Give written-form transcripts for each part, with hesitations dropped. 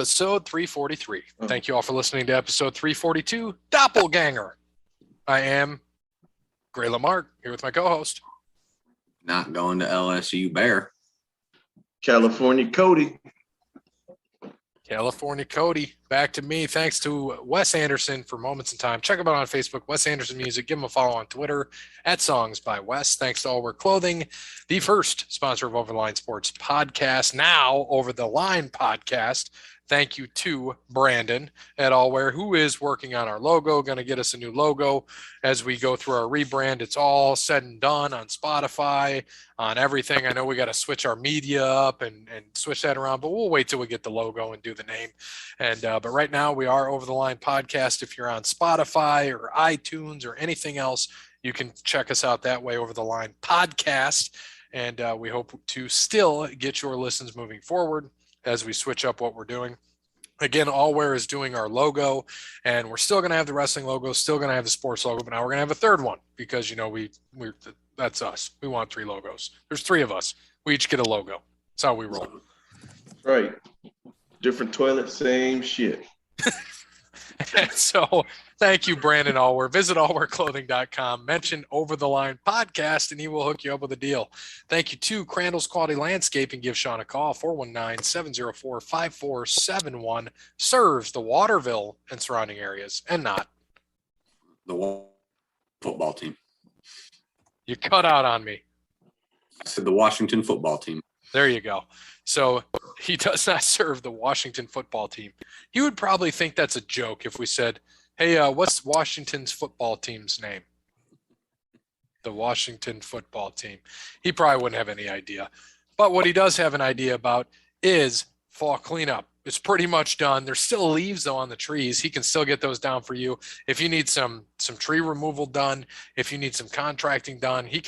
episode 343. Thank you all for listening to episode 342, Doppelganger. I am Gray Lamarck, here with my co-host. Not going to LSU Bear. California Cody. California Cody, back to me. Thanks to Wes Anderson for Moments in Time. Check him out on Facebook, Wes Anderson Music. Give him a follow on Twitter at Songs by Wes. Thanks to All Wear Clothing, the first sponsor of Over the Line Sports podcast, now Over the Line podcast. Thank you to Brandon at All Wear, who is working on our logo, going to get us a new logo as we go through our rebrand. It's all said and done on Spotify, on everything. I know we got to switch our media up and switch that around, but we'll wait till we get the logo and do the name. And but right now we are Over the Line podcast. If you're on Spotify or iTunes or anything else, you can check us out that way, Over the Line podcast. And we hope to still get your listens moving forward as we switch up what we're doing. Again, All Wear is doing our logo, and we're still going to have the wrestling logo, still going to have the sports logo, but now we're going to have a third one because, you know, we're that's us. We want 3 logos. There's 3 of us. We each get a logo. That's how we roll. Right. Different toilet, same shit. So thank you, Brandon Allwear. Visit allwearclothing.com. Mention Over the Line podcast, and he will hook you up with a deal. Thank you to Crandall's Quality Landscaping. Give Sean a call, 419-704-5471. Serves the Waterville and surrounding areas, and not The football team. You cut out on me. I said the Washington football team. There you go. So he does not serve the Washington football team. You would probably think that's a joke if we said, hey, what's Washington's football team's name? The Washington football team. He probably wouldn't have any idea. But what he does have an idea about is fall cleanup. It's pretty much done. There's still leaves, though, on the trees. He can still get those down for you. If you need some tree removal done, if you need some contracting done, they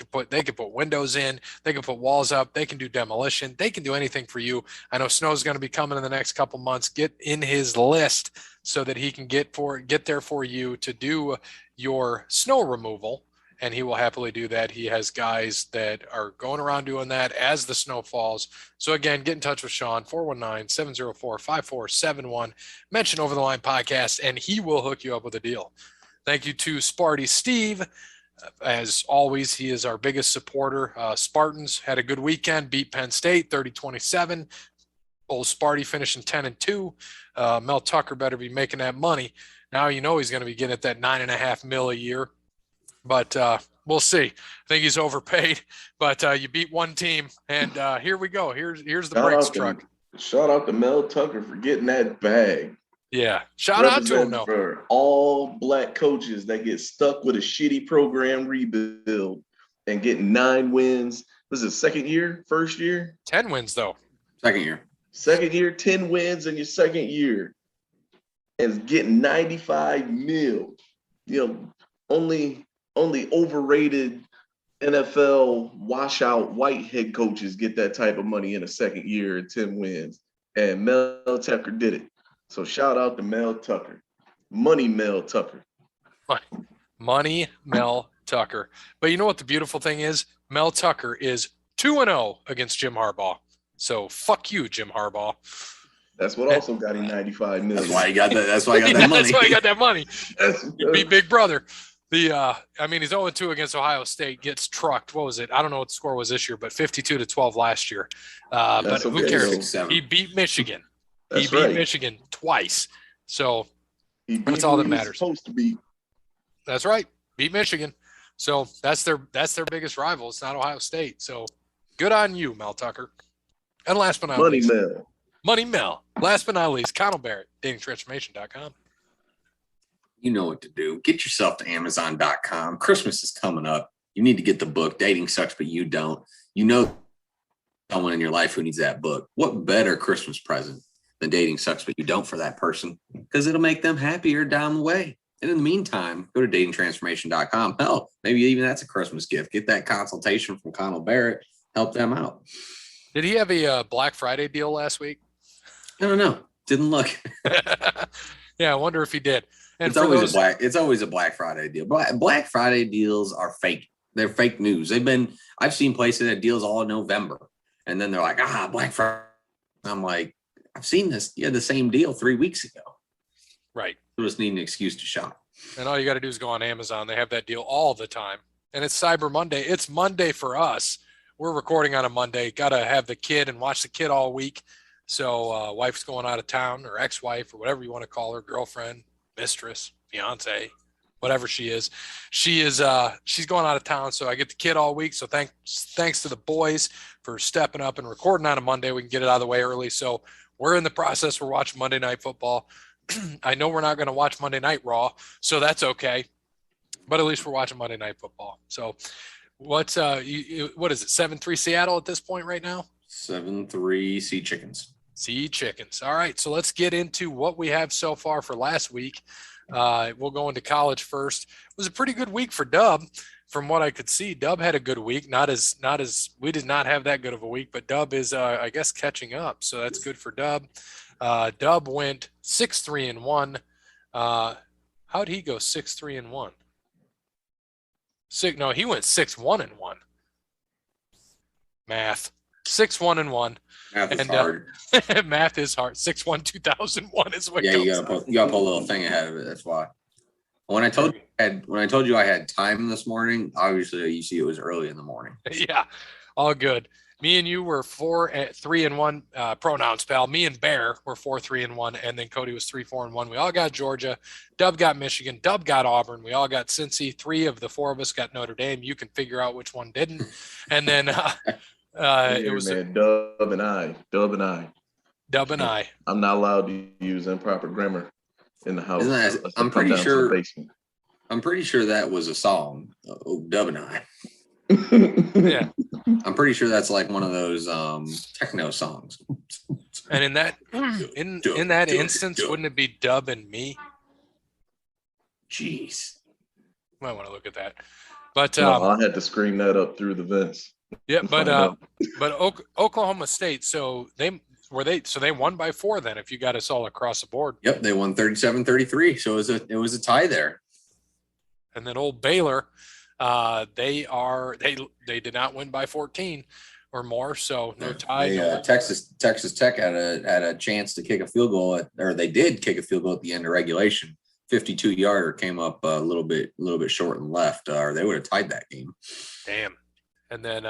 can put windows in. They can put walls up. They can do demolition. They can do anything for you. I know snow's going to be coming in the next couple months. Get in his list so that he can get there for you to do your snow removal. And he will happily do that. He has guys that are going around doing that as the snow falls. So, again, get in touch with Sean, 419-704-5471. Mention Over the Line podcast, and he will hook you up with a deal. Thank you to Sparty Steve. As always, he is our biggest supporter. Spartans had a good weekend, beat Penn State 30-27. Old Sparty finishing 10-2. Mel Tucker better be making that money. Now you know he's going to be getting at that $9.5 million a year. But we'll see. I think he's overpaid. But you beat one team, and here we go. Here's the brakes truck. Shout out to Mel Tucker for getting that bag. Yeah, shout out to him, though. For all black coaches that get stuck with a shitty program rebuild and getting 9 wins. Was it second year, first year? 10 wins, though. Second year. Second year, 10 wins in your second year. And getting $95 million. You know, only overrated NFL washout white head coaches get that type of money in a second year and 10 wins. And Mel Tucker did it. So shout out to Mel Tucker. Money Mel Tucker. Money Mel Tucker. But you know what the beautiful thing is? Mel Tucker is 2-0 against Jim Harbaugh. So fuck you, Jim Harbaugh. That's what also got him $95 million. That's why he got that. That's why he got that money. That's why he got that money. You beat Big Brother. He's 0-2 against Ohio State, gets trucked. What was it? I don't know what the score was this year, but 52-12 last year. But who cares? He beat Michigan. He beat Michigan twice. So that's all that matters. Supposed to be. That's right. Beat Michigan. So that's their biggest rival. It's not Ohio State. So good on you, Mel Tucker. And last but not least. Money Mel. Last but not least, Connell Barrett, datingtransformation.com. You know what to do. Get yourself to Amazon.com. Christmas is coming up. You need to get the book. Dating Sucks, but you don't. You know someone in your life who needs that book. What better Christmas present than Dating Sucks, but you don't for that person? Because it'll make them happier down the way. And in the meantime, go to datingtransformation.com. Hell, maybe even that's a Christmas gift. Get that consultation from Connell Barrett. Help them out. Did he have a Black Friday deal last week? I don't know. Didn't look. Yeah, I wonder if he did. And it's always a Black Friday deal. Black Friday deals are fake. They're fake news. I've seen places that deals all in November, and then they're like, Black Friday. I'm like, I've seen this. You had the same deal 3 weeks ago. Right. You just need an excuse to shop. And all you got to do is go on Amazon. They have that deal all the time. And it's Cyber Monday. It's Monday for us. We're recording on a Monday. Got to have the kid and watch the kid all week. So wife's going out of town, or ex-wife, or whatever you want to call her, girlfriend, mistress, fiance, whatever she is. She's going out of town. So I get the kid all week. So thanks to the boys for stepping up and recording on a Monday. We can get it out of the way early. So we're in the process. We're watching Monday Night Football. I know we're not going to watch Monday Night Raw, so that's okay. But at least we're watching Monday Night Football. So what is it, 7-3 Seattle at this point right now? 7-3 Sea Chickens. Sea Chickens. All right, so let's get into what we have so far for last week. We'll go into college first. It was a pretty good week for Dub. From what I could see, Dub had a good week. Not as we did not have that good of a week, but Dub is I guess catching up. So that's good for Dub. Dub went 6-3-1. How'd he go 6-3-1? No, he went 6-1-1. Math. 6-1-1. Math is hard. Math is hard. 6-1-2001 is what. Yeah, you gotta put a little thing ahead of it. That's wwhy. When I told you I had time this morning, obviously you see it was early in the morning. Yeah, all good. Me and you were 4-3-1 pronouns, pal. Me and Bear were 4-3-1, and then Cody was 3-4-1. We all got Georgia. Dub got Michigan. Dub got Auburn. We all got Cincy. 3 of the 4 of us got Notre Dame. You can figure out which one didn't. And then it was Dub and I. Dub and I. I'm not allowed to use improper grammar in the house. I'm pretty sure that was a song. Dub and I. Yeah. I'm pretty sure that's like one of those techno songs. And in that instance, wouldn't it be Dub and me? Jeez. Might want to look at that. But I had to scream that up through the vents. Yeah, but Oklahoma State, so they won by 4 then, if you got us all across the board. Yep, they won 37-33. So it was a tie there. And then old Baylor, they did not win by 14 or more, so no tie. Texas Tech had a chance to kick a field goal they did kick a field goal at the end of regulation. 52-yarder came up a little bit short and left, or they would have tied that game. Damn. And then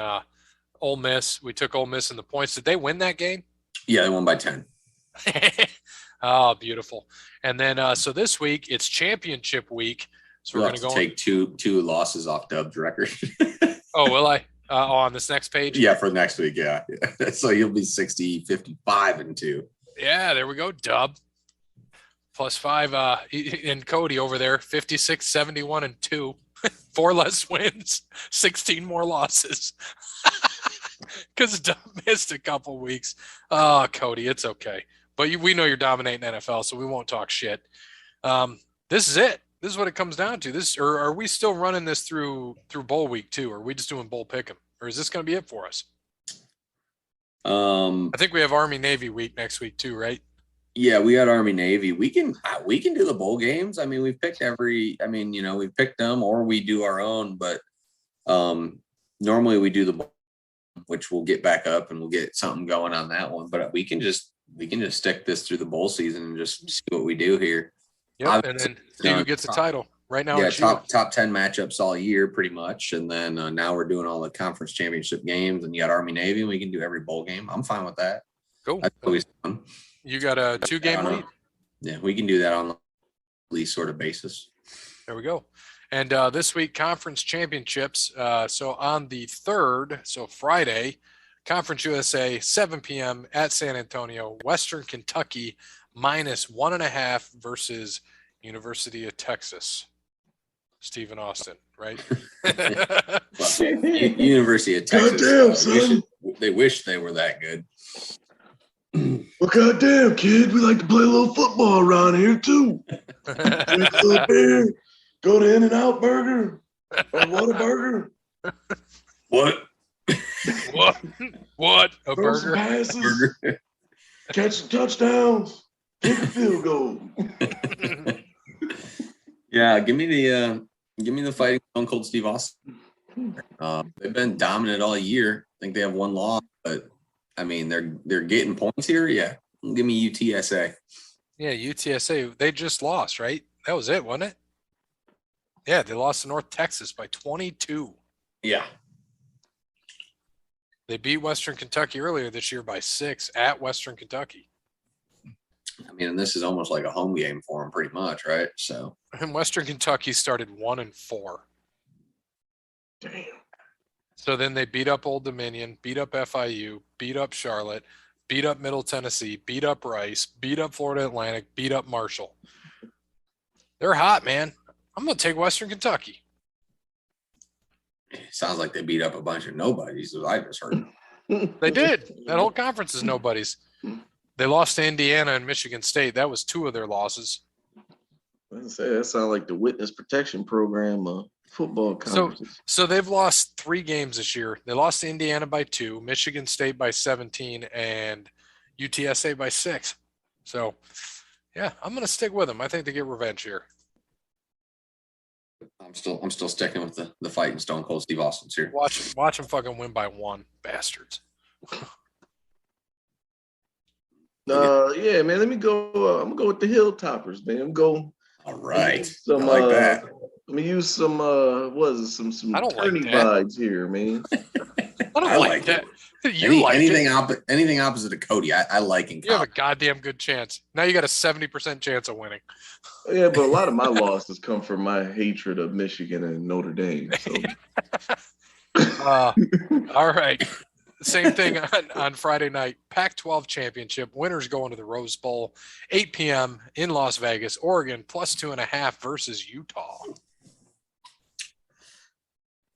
Ole Miss, we took Ole Miss in the points. Did they win that game? Yeah, they won by 10. Oh, beautiful. And then so this week it's championship week. So we're going to go take two losses off Dub's record. Oh, will I? On this next page? Yeah, for next week. Yeah. So you'll be 60-55-2. Yeah, there we go. Dub. +5. And Cody over there, 56-71-2. 4 less wins, 16 more losses. Because Dub missed a couple weeks. Oh, Cody, it's okay. But we know you're dominating NFL, so we won't talk shit. This is it. This is what it comes down to. Or are we still running this through bowl week too? Or are we just doing bowl pick'em? Or is this going to be it for us? I think we have Army Navy week next week too, right? Yeah, we got Army Navy. We can do the bowl games. I mean, we've picked we've picked them, or we do our own. But normally we do the bowl, which we'll get back up and we'll get something going on that one. But we can just stick this through the bowl season and just see what we do here. Yep, and then see who gets the title. Right now, yeah, top 10 matchups all year, pretty much. And then now we're doing all the conference championship games, and you got Army Navy, and we can do every bowl game. I'm fine with that. Cool. That's always fun. You got a 2-game lead? Yeah, we can do that on a least sort of basis. There we go. And this week, conference championships. So on the 3rd, so Friday, Conference USA, 7 p.m. at San Antonio, Western Kentucky, -1.5 versus University of Texas. Stephen Austin, right? University of Texas. Goddamn, son. They wish they were that good. Well, goddamn, kid, we like to play a little football around here too. Drink a little beer, go to In-N-Out Burger or Whataburger. What? What? A Throw some burger? passes, catch some touchdowns, kick a field goal. Yeah, give me the fighting Stone Cold Steve Austin. They've been dominant all year. I think they have one loss, but I mean they're getting points here. Yeah, Give me UTSA. Yeah, UTSA. They just lost, right? That was it, wasn't it? Yeah, they lost to North Texas by 22. Yeah. They beat Western Kentucky earlier this year by 6 at Western Kentucky. I mean, and this is almost like a home game for them, pretty much, right? So, And Western Kentucky started 1-4. Damn. So then they beat up Old Dominion, beat up FIU, beat up Charlotte, beat up Middle Tennessee, beat up Rice, beat up Florida Atlantic, beat up Marshall. They're hot, man. I'm going to take Western Kentucky. it sounds like they beat up a bunch of nobodies, as I just heard. They did. That whole conference is nobody's. They lost to Indiana and Michigan State. That was 2 of their losses. That sounds like the witness protection program of football conferences. So they've lost 3 games this year. They lost to Indiana by 2, Michigan State by 17, and UTSA by 6. So, yeah, I'm going to stick with them. I think they get revenge here. I'm still sticking with the fighting Stone Cold Steve Austin's here. Watch them fucking win by 1, bastards. Yeah, man. Let me go. I'm gonna go with the Hilltoppers, man. I'm going. All right. I like that. Let me use some some I don't attorney like that. vibes here, man. I don't like that. Anything opposite of Cody, I like in You have a comp. goddamn good chance. Now you got a 70% chance of winning. Yeah, but a lot of my losses come from my hatred of Michigan and Notre Dame. So. All right. Same thing on Friday night. Pac-12 championship. Winners going to the Rose Bowl. 8 p.m. in Las Vegas. Oregon +2.5 versus Utah.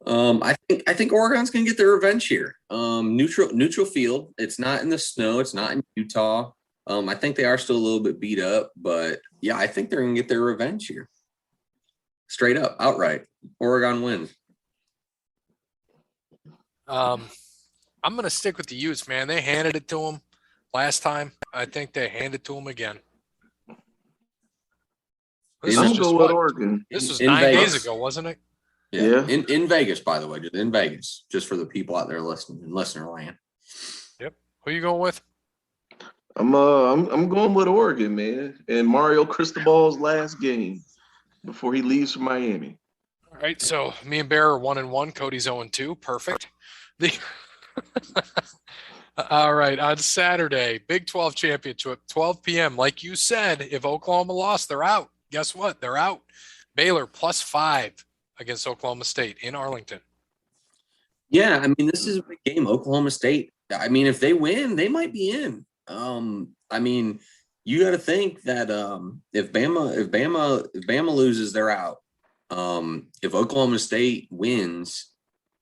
I think Oregon's gonna get their revenge here. Neutral field. It's not in the snow. It's not in Utah. I think they are still a little bit beat up, but yeah, I think they're gonna get their revenge here. Straight up, outright. Oregon wins. I'm going to stick with the Utes, man. They handed it to them last time. I think they hand it to them again. I'm going to go with Oregon. This was in 9 Vegas. days ago, wasn't it? Yeah. In Vegas, by the way, just in Vegas, just for the people out there listening in listener land. Yep. Who are you going with? I'm going with Oregon, man. And Mario Cristobal's last game before he leaves for Miami. All right. So me and Bear are 1-1. Cody's 0-2. Perfect. All right. On Saturday, Big 12 championship, 12 p.m. Like you said, if Oklahoma lost, they're out. Guess what? They're out. Baylor +5 against Oklahoma State in Arlington. Yeah, I mean, this is a big game. Oklahoma State. I mean, if they win, they might be in. I mean, you got to think that if Bama loses, they're out. If Oklahoma State wins,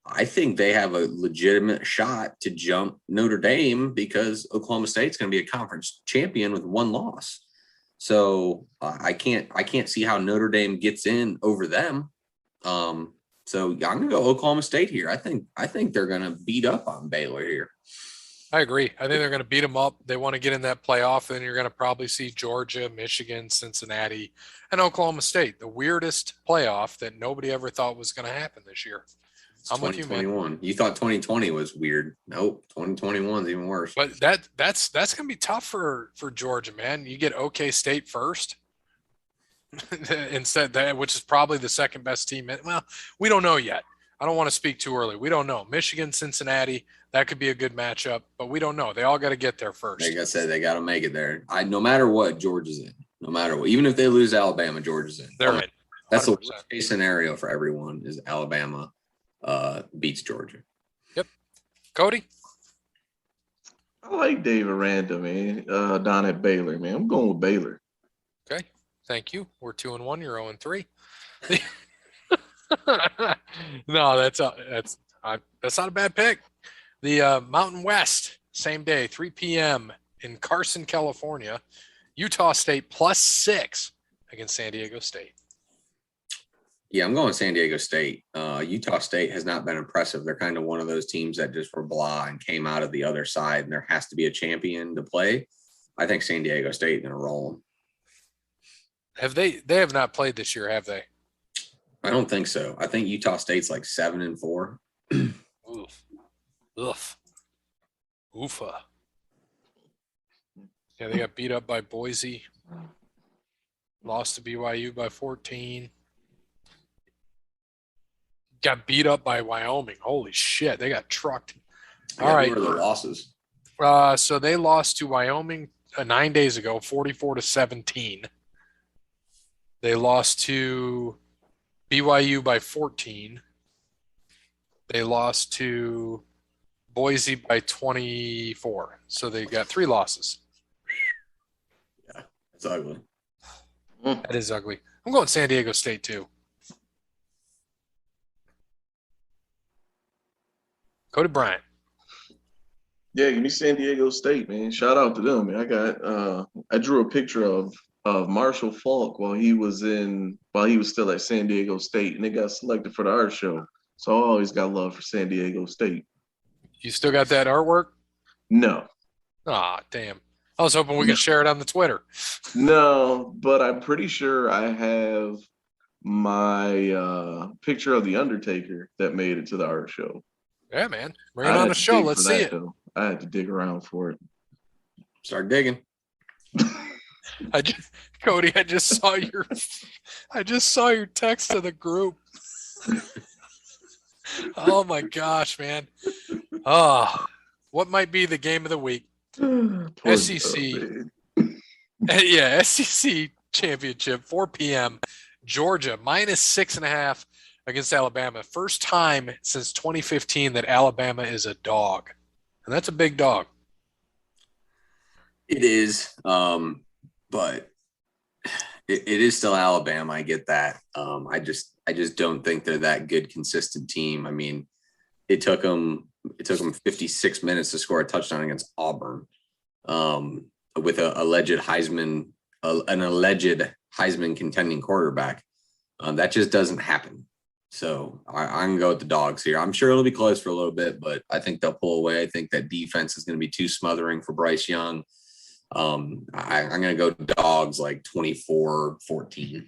I think they have a legitimate shot to jump Notre Dame because Oklahoma State's going to be a conference champion with 1 loss. So I can't see how Notre Dame gets in over them. So I'm going to go Oklahoma State here. I think they're going to beat up on Baylor here. I agree. I think they're going to beat them up. They want to get in that playoff. Then you're going to probably see Georgia, Michigan, Cincinnati, and Oklahoma State. The weirdest playoff that nobody ever thought was going to happen this year. I'm with you, man. You thought 2020 was weird. Nope. 2021 is even worse. But that's going to be tough for Georgia, man. You get OK State first instead that, which is probably the second best team. Well, we don't know yet. I don't want to speak too early. We don't know. Michigan, Cincinnati, that could be a good matchup, but we don't know. They all got to get there first. Like I said, they got to make it there. No matter what, Georgia's in. No matter what. Even if they lose Alabama, Georgia's in. They're in. That's the worst case scenario for everyone is Alabama beats Georgia. Yep. Cody? I like Dave Aranda, man, down at Baylor, man. I'm going with Baylor. Okay. Thank you. We're 2-1. You're 0-3. No, that's not a bad pick. The Mountain West, same day, 3 p.m. in Carson, California. Utah State +6 against San Diego State. Yeah, I'm going San Diego State. Utah State has not been impressive. They're kind of one of those teams that just were blah and came out of the other side, and there has to be a champion to play. I think San Diego State is going to roll them. They have not played this year, have they? I don't think so. I think Utah State's like 7-4. Oof. Oofa. Yeah, they got beat up by Boise. Lost to BYU by 14. Got beat up by Wyoming. Holy shit, they got trucked. All right. Who are the losses? So they lost to Wyoming 9 days ago, 44-17. They lost to BYU by 14. They lost to Boise by 24. So they got 3 losses. Yeah, it's ugly. That is ugly. I'm going San Diego State too. Cody Bryant. Yeah, give me San Diego State, man. Shout out to them, man. I drew a picture of Marshall Falk while he was still at San Diego State, and they got selected for the art show. So I always got love for San Diego State. You still got that artwork? No. Ah, damn. I was hoping we could share it on the Twitter. No, but I'm pretty sure I have my picture of the Undertaker that made it to the art show. Yeah, man. Bring it on the show. Let's see it. Though. I had to dig around for it. Start digging. Cody, I just saw your text to the group. Oh my gosh, man. What might be the game of the week? SEC. Yeah, SEC championship, 4 p.m. Georgia -6.5 against Alabama. First time since 2015 that Alabama is a dog. And that's a big dog. It is, but it is still Alabama. I get that. I just don't think they're that good, consistent team. I mean, it took them 56 minutes to score a touchdown against Auburn, with an alleged Heisman contending quarterback. That just doesn't happen. So I'm going to go with the dogs here. I'm sure it'll be close for a little bit, but I think they'll pull away. I think that defense is going to be too smothering for Bryce Young. I'm going to go dogs like 24-14.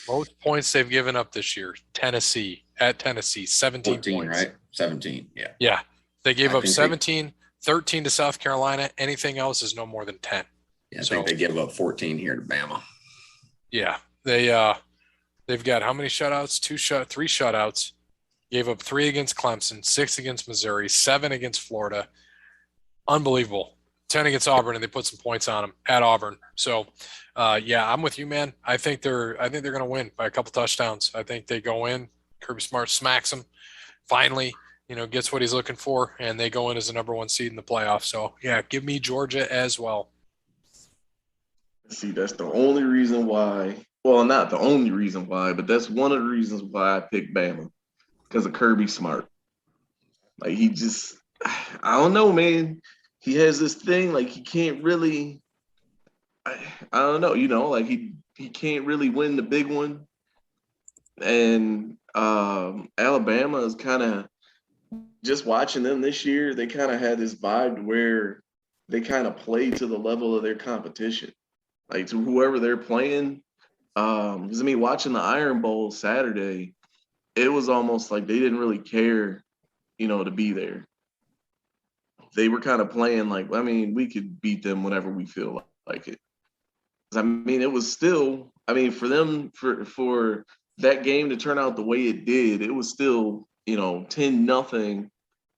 Most points they've given up this year. Tennessee, 17 14, points. right? 17, yeah. Yeah. They gave up 17, 13 to South Carolina. Anything else is no more than 10. Yeah, I think they give up 14 here to Bama. Yeah. They've got how many shutouts? 3 shutouts. Gave up 3 against Clemson, 6 against Missouri, 7 against Florida. Unbelievable. 10 against Auburn, and they put some points on them at Auburn. So, yeah, I'm with you, man. I think they're going to win by a couple touchdowns. I think they go in. Kirby Smart smacks them. Finally, gets what he's looking for, and they go in as the number 1 seed in the playoffs. So, yeah, give me Georgia as well. See, that's the only reason why. Well, not the only reason why, but that's one of the reasons why I picked Bama, because of Kirby Smart. Like, he just, I don't know, man. He has this thing, like, he can't really, I don't know, like he can't really win the big one. And Alabama is kind of, just watching them this year, they kind of had this vibe where they kind of play to the level of their competition, like to whoever they're playing. Because watching the Iron Bowl Saturday, it was almost like they didn't really care, to be there. They were kind of playing like, we could beat them whenever we feel like it. It was still, for them, for that game to turn out the way it did, it was still, 10-0,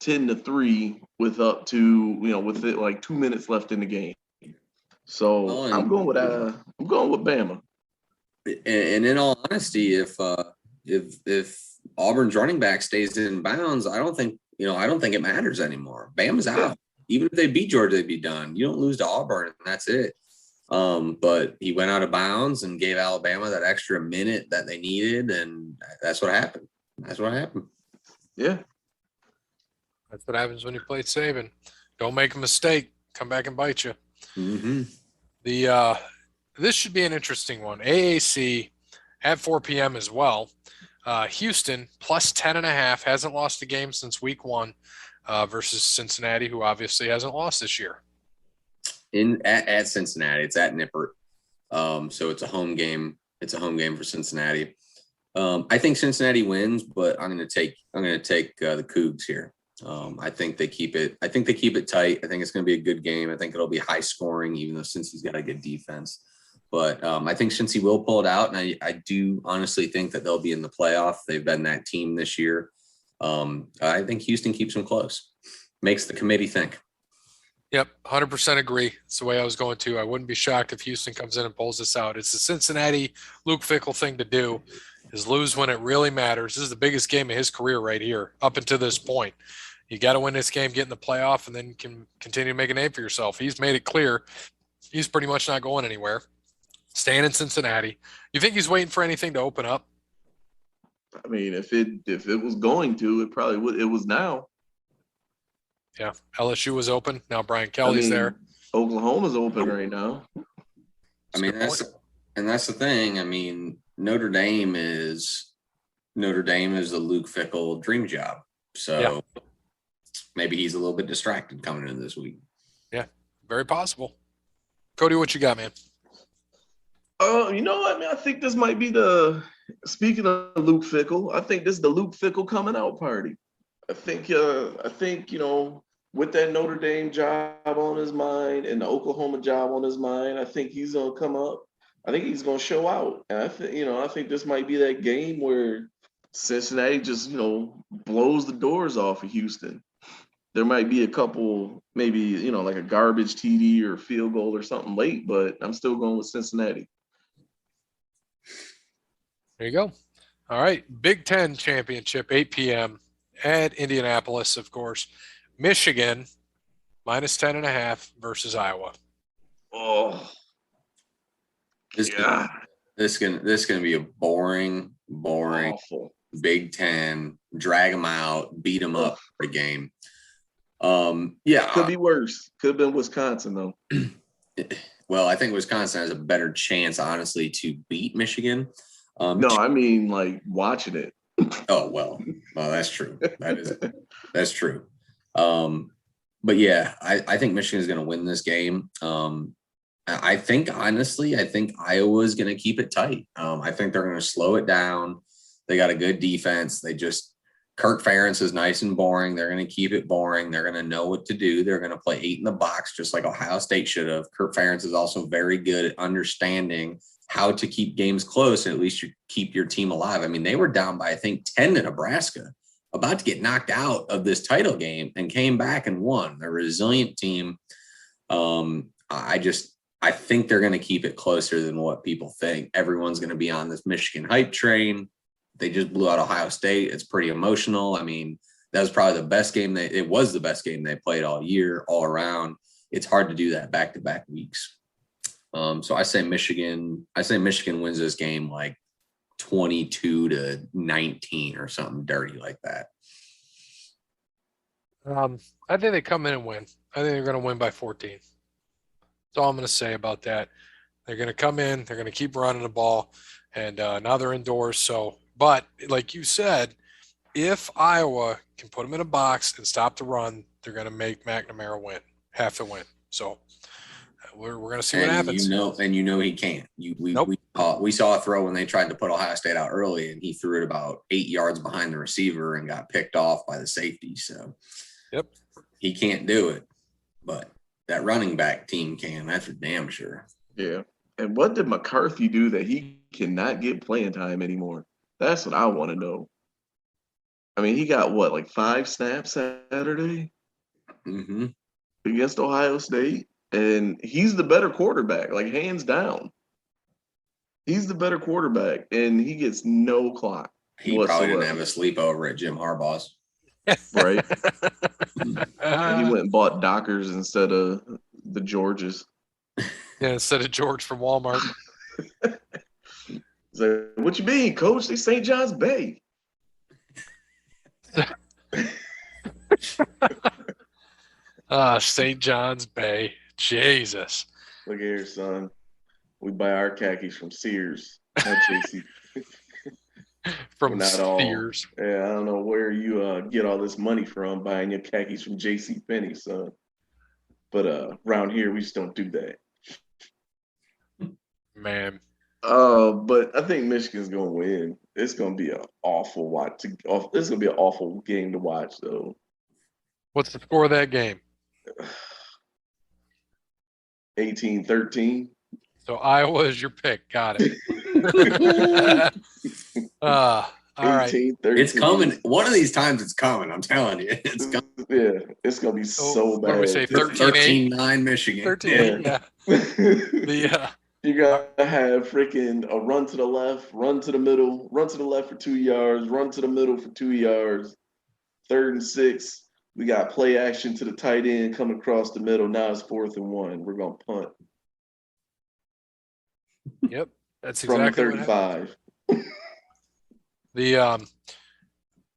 10-3 with up to, with it like 2 minutes left in the game. So I'm going with Bama. And in all honesty, if Auburn's running back stays in bounds, I don't think it matters anymore. Bama's out. Yeah. Even if they beat Georgia, they'd be done. You don't lose to Auburn, and that's it. But he went out of bounds and gave Alabama that extra minute that they needed, and that's what happened. Yeah. That's what happens when you play Saban. Don't make a mistake. Come back and bite you. Mm-hmm. This should be an interesting one. AAC at 4 p.m. as well. Houston plus 10.5, hasn't lost a game since week 1 versus Cincinnati, who obviously hasn't lost this year. At Cincinnati, it's at Nippert. So it's a home game. It's a home game for Cincinnati. I think Cincinnati wins, but I'm going to take the Cougs here. I think they keep it. I think they keep it tight. I think it's going to be a good game. I think it'll be high scoring, even though Cincy's got a good defense. But I think Cincy will pull it out, and I do honestly think that they'll be in the playoff. They've been that team this year. I think Houston keeps them close. Makes the committee think. Yep, 100% agree. It's the way I was going to. I wouldn't be shocked if Houston comes in and pulls this out. It's the Cincinnati Luke Fickell thing to do, is lose when it really matters. This is the biggest game of his career right here, up until this point. You got to win this game, get in the playoff, and then you can continue to make a name for yourself. He's made it clear he's pretty much not going anywhere. Staying in Cincinnati. You think he's waiting for anything to open up? I mean, if it was going to, it probably would. It was now. Yeah, LSU was open. Now Brian Kelly's there. Oklahoma's open right now. I mean, that's the thing. I mean, Notre Dame is the Luke Fickell dream job. So maybe he's a little bit distracted coming in this week. Yeah, very possible. Cody, what you got, man? You know what, man? I think this might be speaking of Luke Fickell, I think this is the Luke Fickell coming out party. I think, with that Notre Dame job on his mind and the Oklahoma job on his mind, I think he's going to come up. I think he's going to show out. And I think this might be that game where Cincinnati just, blows the doors off of Houston. There might be a couple, maybe, like a garbage TD or field goal or something late, but I'm still going with Cincinnati. There you go. All right. Big Ten championship, 8 p.m. at Indianapolis, of course. Michigan, -10.5 versus Iowa. Oh, This is gonna be a boring awful Big Ten. Drag them out, beat them up for the game. Could be worse. Could have been Wisconsin though. Well, I think Wisconsin has a better chance, honestly, to beat Michigan. No, I mean like watching it. Oh well, that's true. That's true. But yeah, I think Michigan is going to win this game. I think honestly, Iowa is going to keep it tight. I think they're going to slow it down. They got a good defense. Kirk Ferentz is nice and boring. They're going to keep it boring. They're going to know what to do. They're going to play 8 in the box, just like Ohio State should have. Kirk Ferentz is also very good at understanding how to keep games close and at least you keep your team alive. I mean, they were down by, I think, 10 to Nebraska, about to get knocked out of this title game and came back and won. They're a resilient team. I think they're going to keep it closer than what people think. Everyone's going to be on this Michigan hype train. They just blew out Ohio State. It's pretty emotional. I mean, that was probably the best game. It was the best game they played all year, all around. It's hard to do that back-to-back weeks. So I say Michigan wins this game like 22-19 or something dirty like that. I think they come in and win. I think they're going to win by 14. That's all I'm going to say about that. They're going to come in. They're going to keep running the ball. And now they're indoors. So, but like you said, if Iowa can put them in a box and stop the run, they're going to make McNamara have to win. So we're going to see what happens. You know he can't. We saw a throw when they tried to put Ohio State out early, and he threw it about 8 yards behind the receiver and got picked off by the safety. So, he can't do it, but that running back team can. That's for damn sure. Yeah. And what did McCarthy do that he cannot get playing time anymore? That's what I want to know. I mean, he got like 5 snaps Saturday against Ohio State. And he's the better quarterback, like hands down. He's the better quarterback, and he gets no clock. He probably didn't have a sleepover at Jim Harbaugh's. Right. And he went and bought Dockers instead of the Georges. Yeah, instead of George from Walmart. He's like, what you mean, coach? They St. John's Bay. St. John's Bay. Jesus. Look here, son. We buy our khakis from Sears, not JC. From Sears. Yeah, I don't know where you get all this money from buying your khakis from JC Penney, son. But around here, we just don't do that. Man. But I think Michigan's gonna win. It's gonna be an awful watch. It's gonna be an awful game to watch, though. What's the score of that game? 18-13. So Iowa is your pick. Got it. All right. 18-13. It's coming. One of these times it's coming. I'm telling you. It's coming. Yeah, it's going to be so What bad. do we say? 13-9 Michigan. 13-8, yeah. You got to have freaking a run to the left, run to the middle, run to the left for 2 yards, run to the middle for 2 yards. 3rd and 6. We got play action to the tight end coming across the middle. Now it's 4th and 1. We're going to punt. Yep. That's From exactly what happened. 35.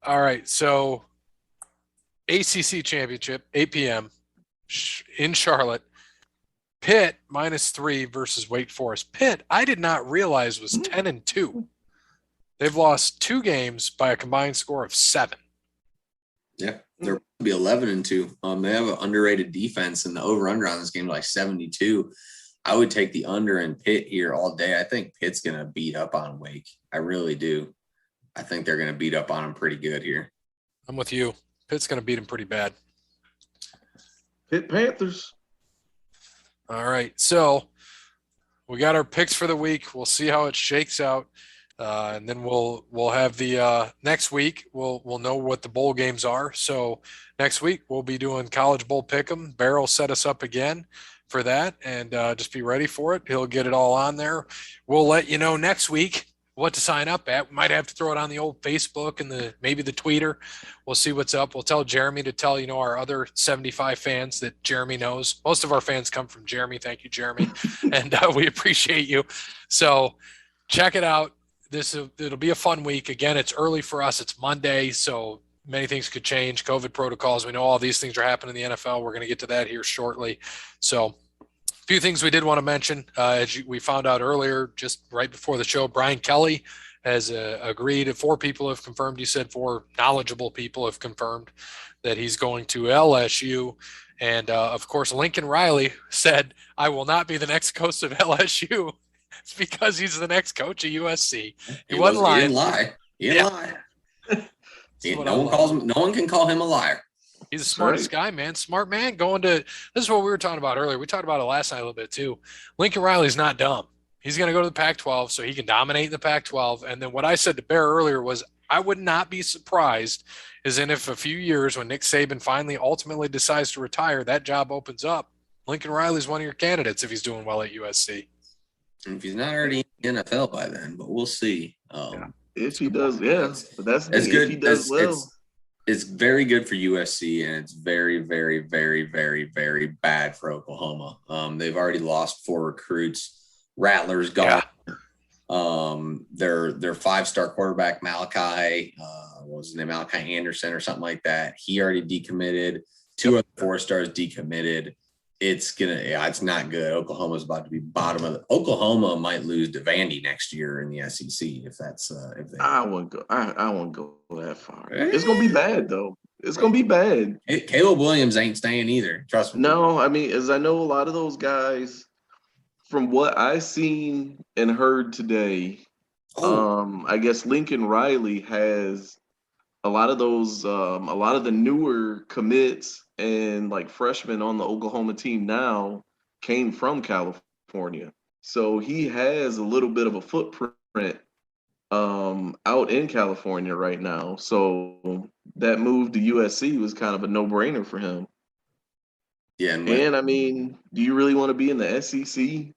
All right. So ACC championship, 8 p.m. in Charlotte. Pitt -3 versus Wake Forest. Pitt, I did not realize was 10-2. They've lost 2 games by a combined score of 7. Yeah, they're going to be 11-2. They have an underrated defense, and the over/under on this game is like 72. I would take the under in Pitt here all day. I think Pitt's going to beat up on Wake. I really do. I think they're going to beat up on them pretty good here. I'm with you. Pitt's going to beat them pretty bad. Pitt Panthers. All right. So we got our picks for the week. We'll see how it shakes out. And then we'll have the next week. We'll know what the bowl games are. So next week we'll be doing College Bowl Pick'em. Bear will set us up again for that, and just be ready for it. He'll get it all on there. We'll let you know next week what to sign up at. We might have to throw it on the old Facebook and maybe the Twitter. We'll see what's up. We'll tell Jeremy to tell our other 75 fans that Jeremy knows. Most of our fans come from Jeremy. Thank you, Jeremy, and we appreciate you. So check it out. It'll be a fun week. Again, it's early for us. It's Monday, so many things could change. COVID protocols. We know all these things are happening in the NFL. We're going to get to that here shortly. So a few things we did want to mention. We found out earlier, just right before the show, Brian Kelly has agreed. 4 people have confirmed. You said 4 knowledgeable people have confirmed that he's going to LSU. And, of course, Lincoln Riley said, I will not be the next coach of LSU. It's because he's the next coach of USC. He wasn't lying. He didn't lie. He didn't lie. No one can call him a liar. He's the smartest guy, man. Smart man. This is what we were talking about earlier. We talked about it last night a little bit too. Lincoln Riley's not dumb. He's going to go to the Pac-12 so he can dominate the Pac-12. And then what I said to Bear earlier was I would not be surprised if in a few years when Nick Saban finally ultimately decides to retire, that job opens up. Lincoln Riley's one of your candidates if he's doing well at USC. And if he's not already in the NFL by then, but we'll see. If he does, but that's good. If he does well. It's very good for USC, and it's very, very, very, very, very bad for Oklahoma. They've already lost 4 recruits. Rattler's gone. Their 5-star quarterback Malachi, what was his name? Malachi Anderson or something like that. He already decommitted. 2 other 4-stars decommitted. It's not good. Oklahoma's about to be bottom of Oklahoma might lose to Vandy next year in the SEC if that's if they. I wouldn't go that far. It's gonna be bad though. It's gonna be bad. Caleb Williams ain't staying either. Trust me. No, I mean, as I know, a lot of those guys, from what I seen and heard today, I guess Lincoln Riley has a lot of those, a lot of the newer commits and like freshmen on the Oklahoma team now came from California. So he has a little bit of a footprint out in California right now. So that move to USC was kind of a no-brainer for him. Yeah. And I mean, do you really want to be in the SEC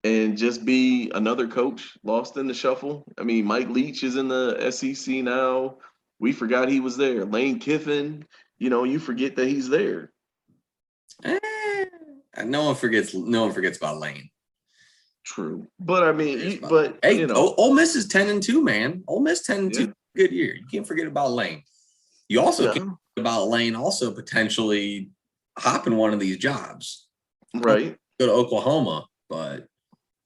and just be another coach lost in the shuffle? I mean, Mike Leach is in the SEC now. We forgot he was there. Lane Kiffin, you forget that he's there. No one forgets about Lane. True. But I mean, Ole Miss is 10-2, man. Ole Miss 10-2, good year. You can't forget about Lane. You also can't forget about Lane also potentially hopping one of these jobs. Right. Go to Oklahoma, but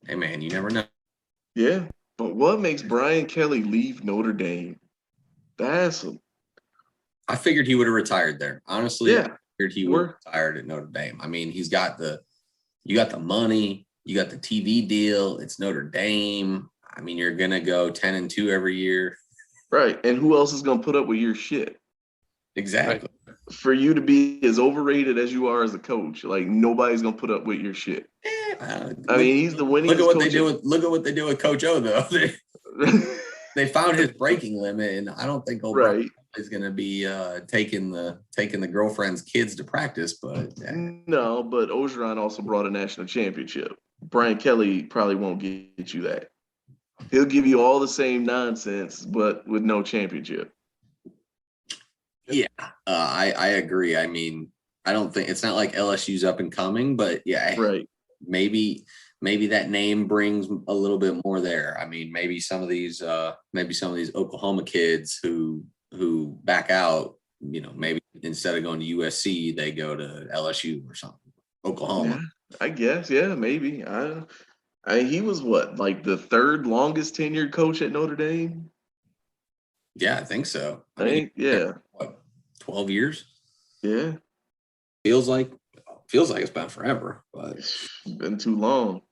hey, man, you never know. Yeah. But what makes Brian Kelly leave Notre Dame? I figured he would have retired there. Honestly, yeah. I figured he would have retired at Notre Dame. I mean, you got the money, you got the TV deal. It's Notre Dame. I mean, you're gonna go 10-2 every year, right? And who else is gonna put up with your shit? Exactly. for you to be as overrated as you are as a coach, like nobody's gonna put up with your shit. I mean, he's the winningest look at what coach. Look at what they do with Coach O, though. They found his breaking limit, and I don't think O'Brien is going to be taking the girlfriend's kids to practice. But no, but Orgeron also brought a national championship. Brian Kelly probably won't get you that. He'll give you all the same nonsense, but with no championship. Yeah, I agree. I mean, I don't think it's not like LSU's up and coming, but yeah, right. Maybe that name brings a little bit more there. I mean, maybe some of these Oklahoma kids who back out, you know, maybe instead of going to USC, they go to LSU or something. Oklahoma. Yeah, I guess, yeah, maybe. He was what, like the third longest tenured coach at Notre Dame? Yeah, I think so. I mean, yeah. What, 12 years? Yeah. Feels like it's been forever, but it's been too long.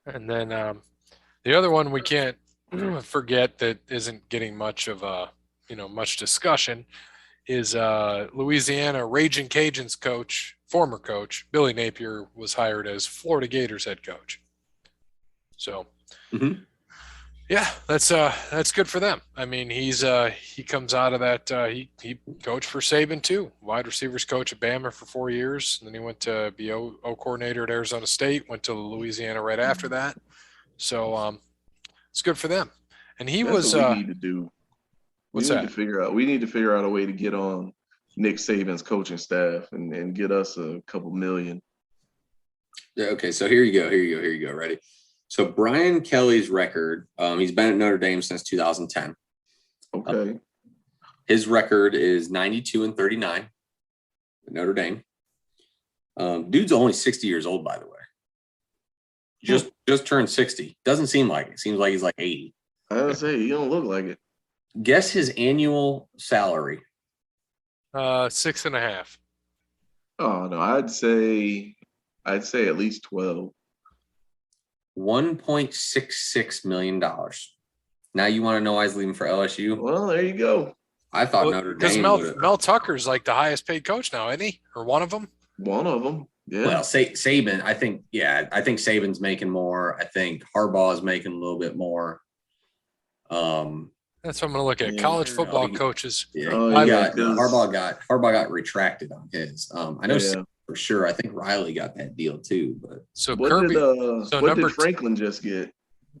And then the other one we can't forget that isn't getting much of much discussion is Louisiana Raging Cajuns coach, former coach Billy Napier was hired as Florida Gators head coach. So, yeah, that's good for them. I mean, he comes out of that. He coached for Saban too, wide receivers coach at Bama for 4 years, and then he went to be O coordinator at Arizona State. Went to Louisiana right after that. So it's good for them. And he that's what we need to do. We need to figure out a way to get on Nick Saban's coaching staff and get us a couple million. Yeah. Okay. So here you go. Ready? So Brian Kelly's record, he's been at Notre Dame since 2010. Okay. His record is 92-39 at Notre Dame. Dude's only 60 years old, by the way. Just turned 60. Doesn't seem like it. Seems like he's like 80. I was gonna say, you don't look like it. Guess his annual salary. 6.5. Oh no, I'd say at least 12. $1.66 million. Now you want to know why he's leaving for LSU? Well, there you go. I thought Notre Dame because Mel Tucker's like the highest paid coach now, isn't he? Or one of them? One of them. Yeah. Well, Saban, I think Saban's making more. I think Harbaugh is making a little bit more. That's what I'm going to look at. College football coaches. Yeah, Harbaugh got retracted on his. I know for sure. I think Riley got that deal too. But so what Kirby. What did Franklin just get?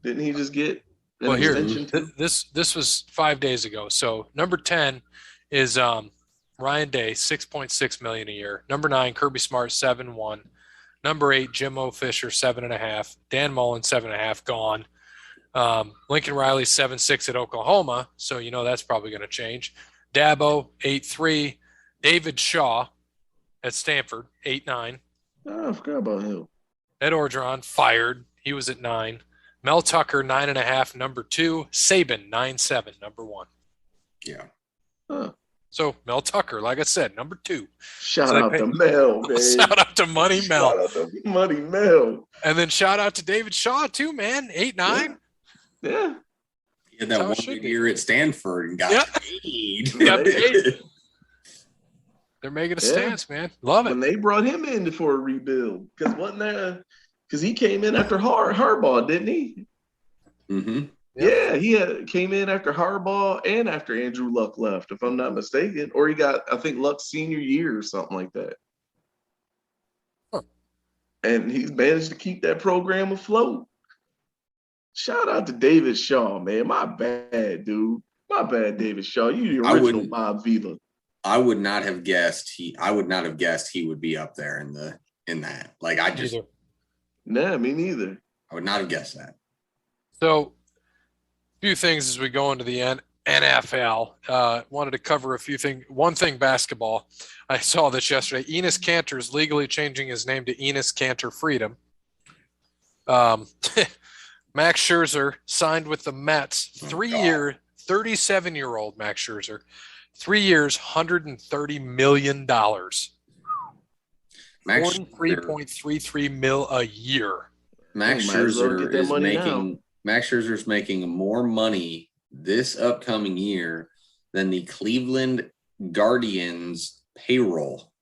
Didn't he just get an extension too? This was 5 days ago. So number 10 is Ryan Day, $6.6 million a year. Number 9, Kirby Smart, 7.1. Number 8, Jim O. Fisher, 7.5. Dan Mullen, 7.5, gone. Lincoln Riley, 7.6 at Oklahoma, so you know that's probably going to change. Dabo, 8.3. David Shaw at Stanford, 8.9. Oh, I forgot about him. Ed Orgeron, fired. He was at 9. Mel Tucker, 9.5, number 2. Saban, 9.7, number 1. Yeah. Huh. So Mel Tucker, like I said, number 2. Shout out to Mel, man. Shout out to Money Mel. Shout out to Money Mel. And then shout out to David Shaw too, man. 8.9. Yeah. He had that 1 good year at Stanford and got paid. Got paid. They're making a stance, man. Love it. When they brought him in for a rebuild, because he came in after Harbaugh, didn't he? Mm-hmm. Yeah, he came in after Harbaugh and after Andrew Luck left, if I'm not mistaken. Or he got, I think, Luck's senior year or something like that. Huh. And he's managed to keep that program afloat. Shout out to David Shaw, man. My bad, dude. My bad, David Shaw. You the original Bob Vila. I would not have guessed he would be up there in that. Like Nah, me neither. I would not have guessed that. So a few things as we go into the NFL. Wanted to cover a few things. One thing, basketball. I saw this yesterday. Enes Kanter is legally changing his name to Enes Kanter Freedom. Max Scherzer signed with the Mets. 3-year, 37-year-old Max Scherzer. 3 years, $130 million. $43.33 million a year. Max Scherzer's making more money this upcoming year than the Cleveland Guardians payroll.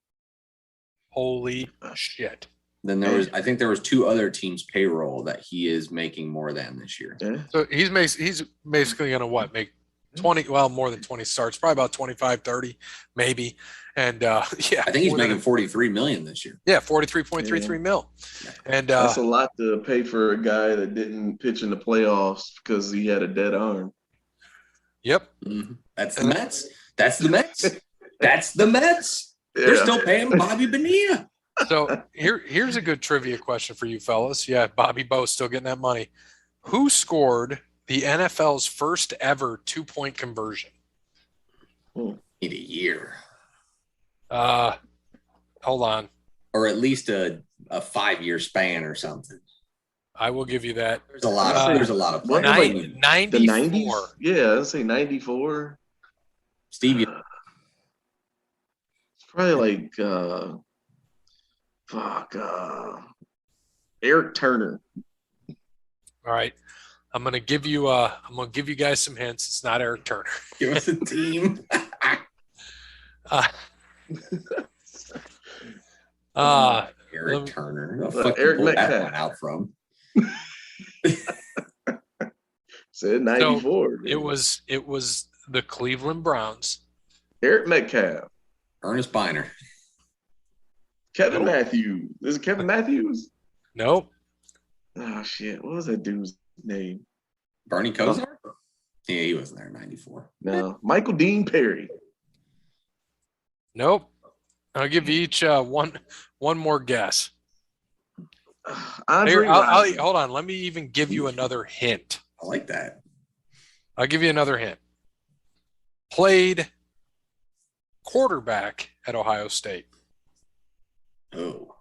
Holy shit. Then I think there was 2 other teams' payroll that he is making more than this year. Yeah. So he's basically going to make 20, well, more than 20 starts, probably about 25, 30, maybe. And yeah, I think he's making $43 million this year. Yeah, 43.33 mil. And that's a lot to pay for a guy that didn't pitch in the playoffs because he had a dead arm. Yep. Mm-hmm. That's the Mets. That's the Mets. That's the Mets. Yeah. They're still paying Bobby Bonilla. So here's a good trivia question for you fellas. Yeah, Bobby Bo's still getting that money. Who scored the NFL's first ever 2-point conversion? Need a year. Hold on. Or at least a 5-year span or something. I will give you that. There's a lot of players. 94. The 90s? Yeah, I'd say 94. Stevie. It's probably like Eric Turner. All right. I'm gonna give you guys some hints. It's not Eric Turner. Give us a team. Eric Turner. Eric Metcalf. That one out from. Said 94. So it was the Cleveland Browns. Eric Metcalf. Ernest Biner. Kevin Matthews. Is it Kevin Matthews? Nope. Oh shit. What was that dude's name? Bernie Kosar? Yeah, he wasn't there in 94. No. Michael Dean Perry. Nope. I'll give you each one more guess. Andre hold on. Let me even give you another hint. I like that. I'll give you another hint. Played quarterback at Ohio State. Oh.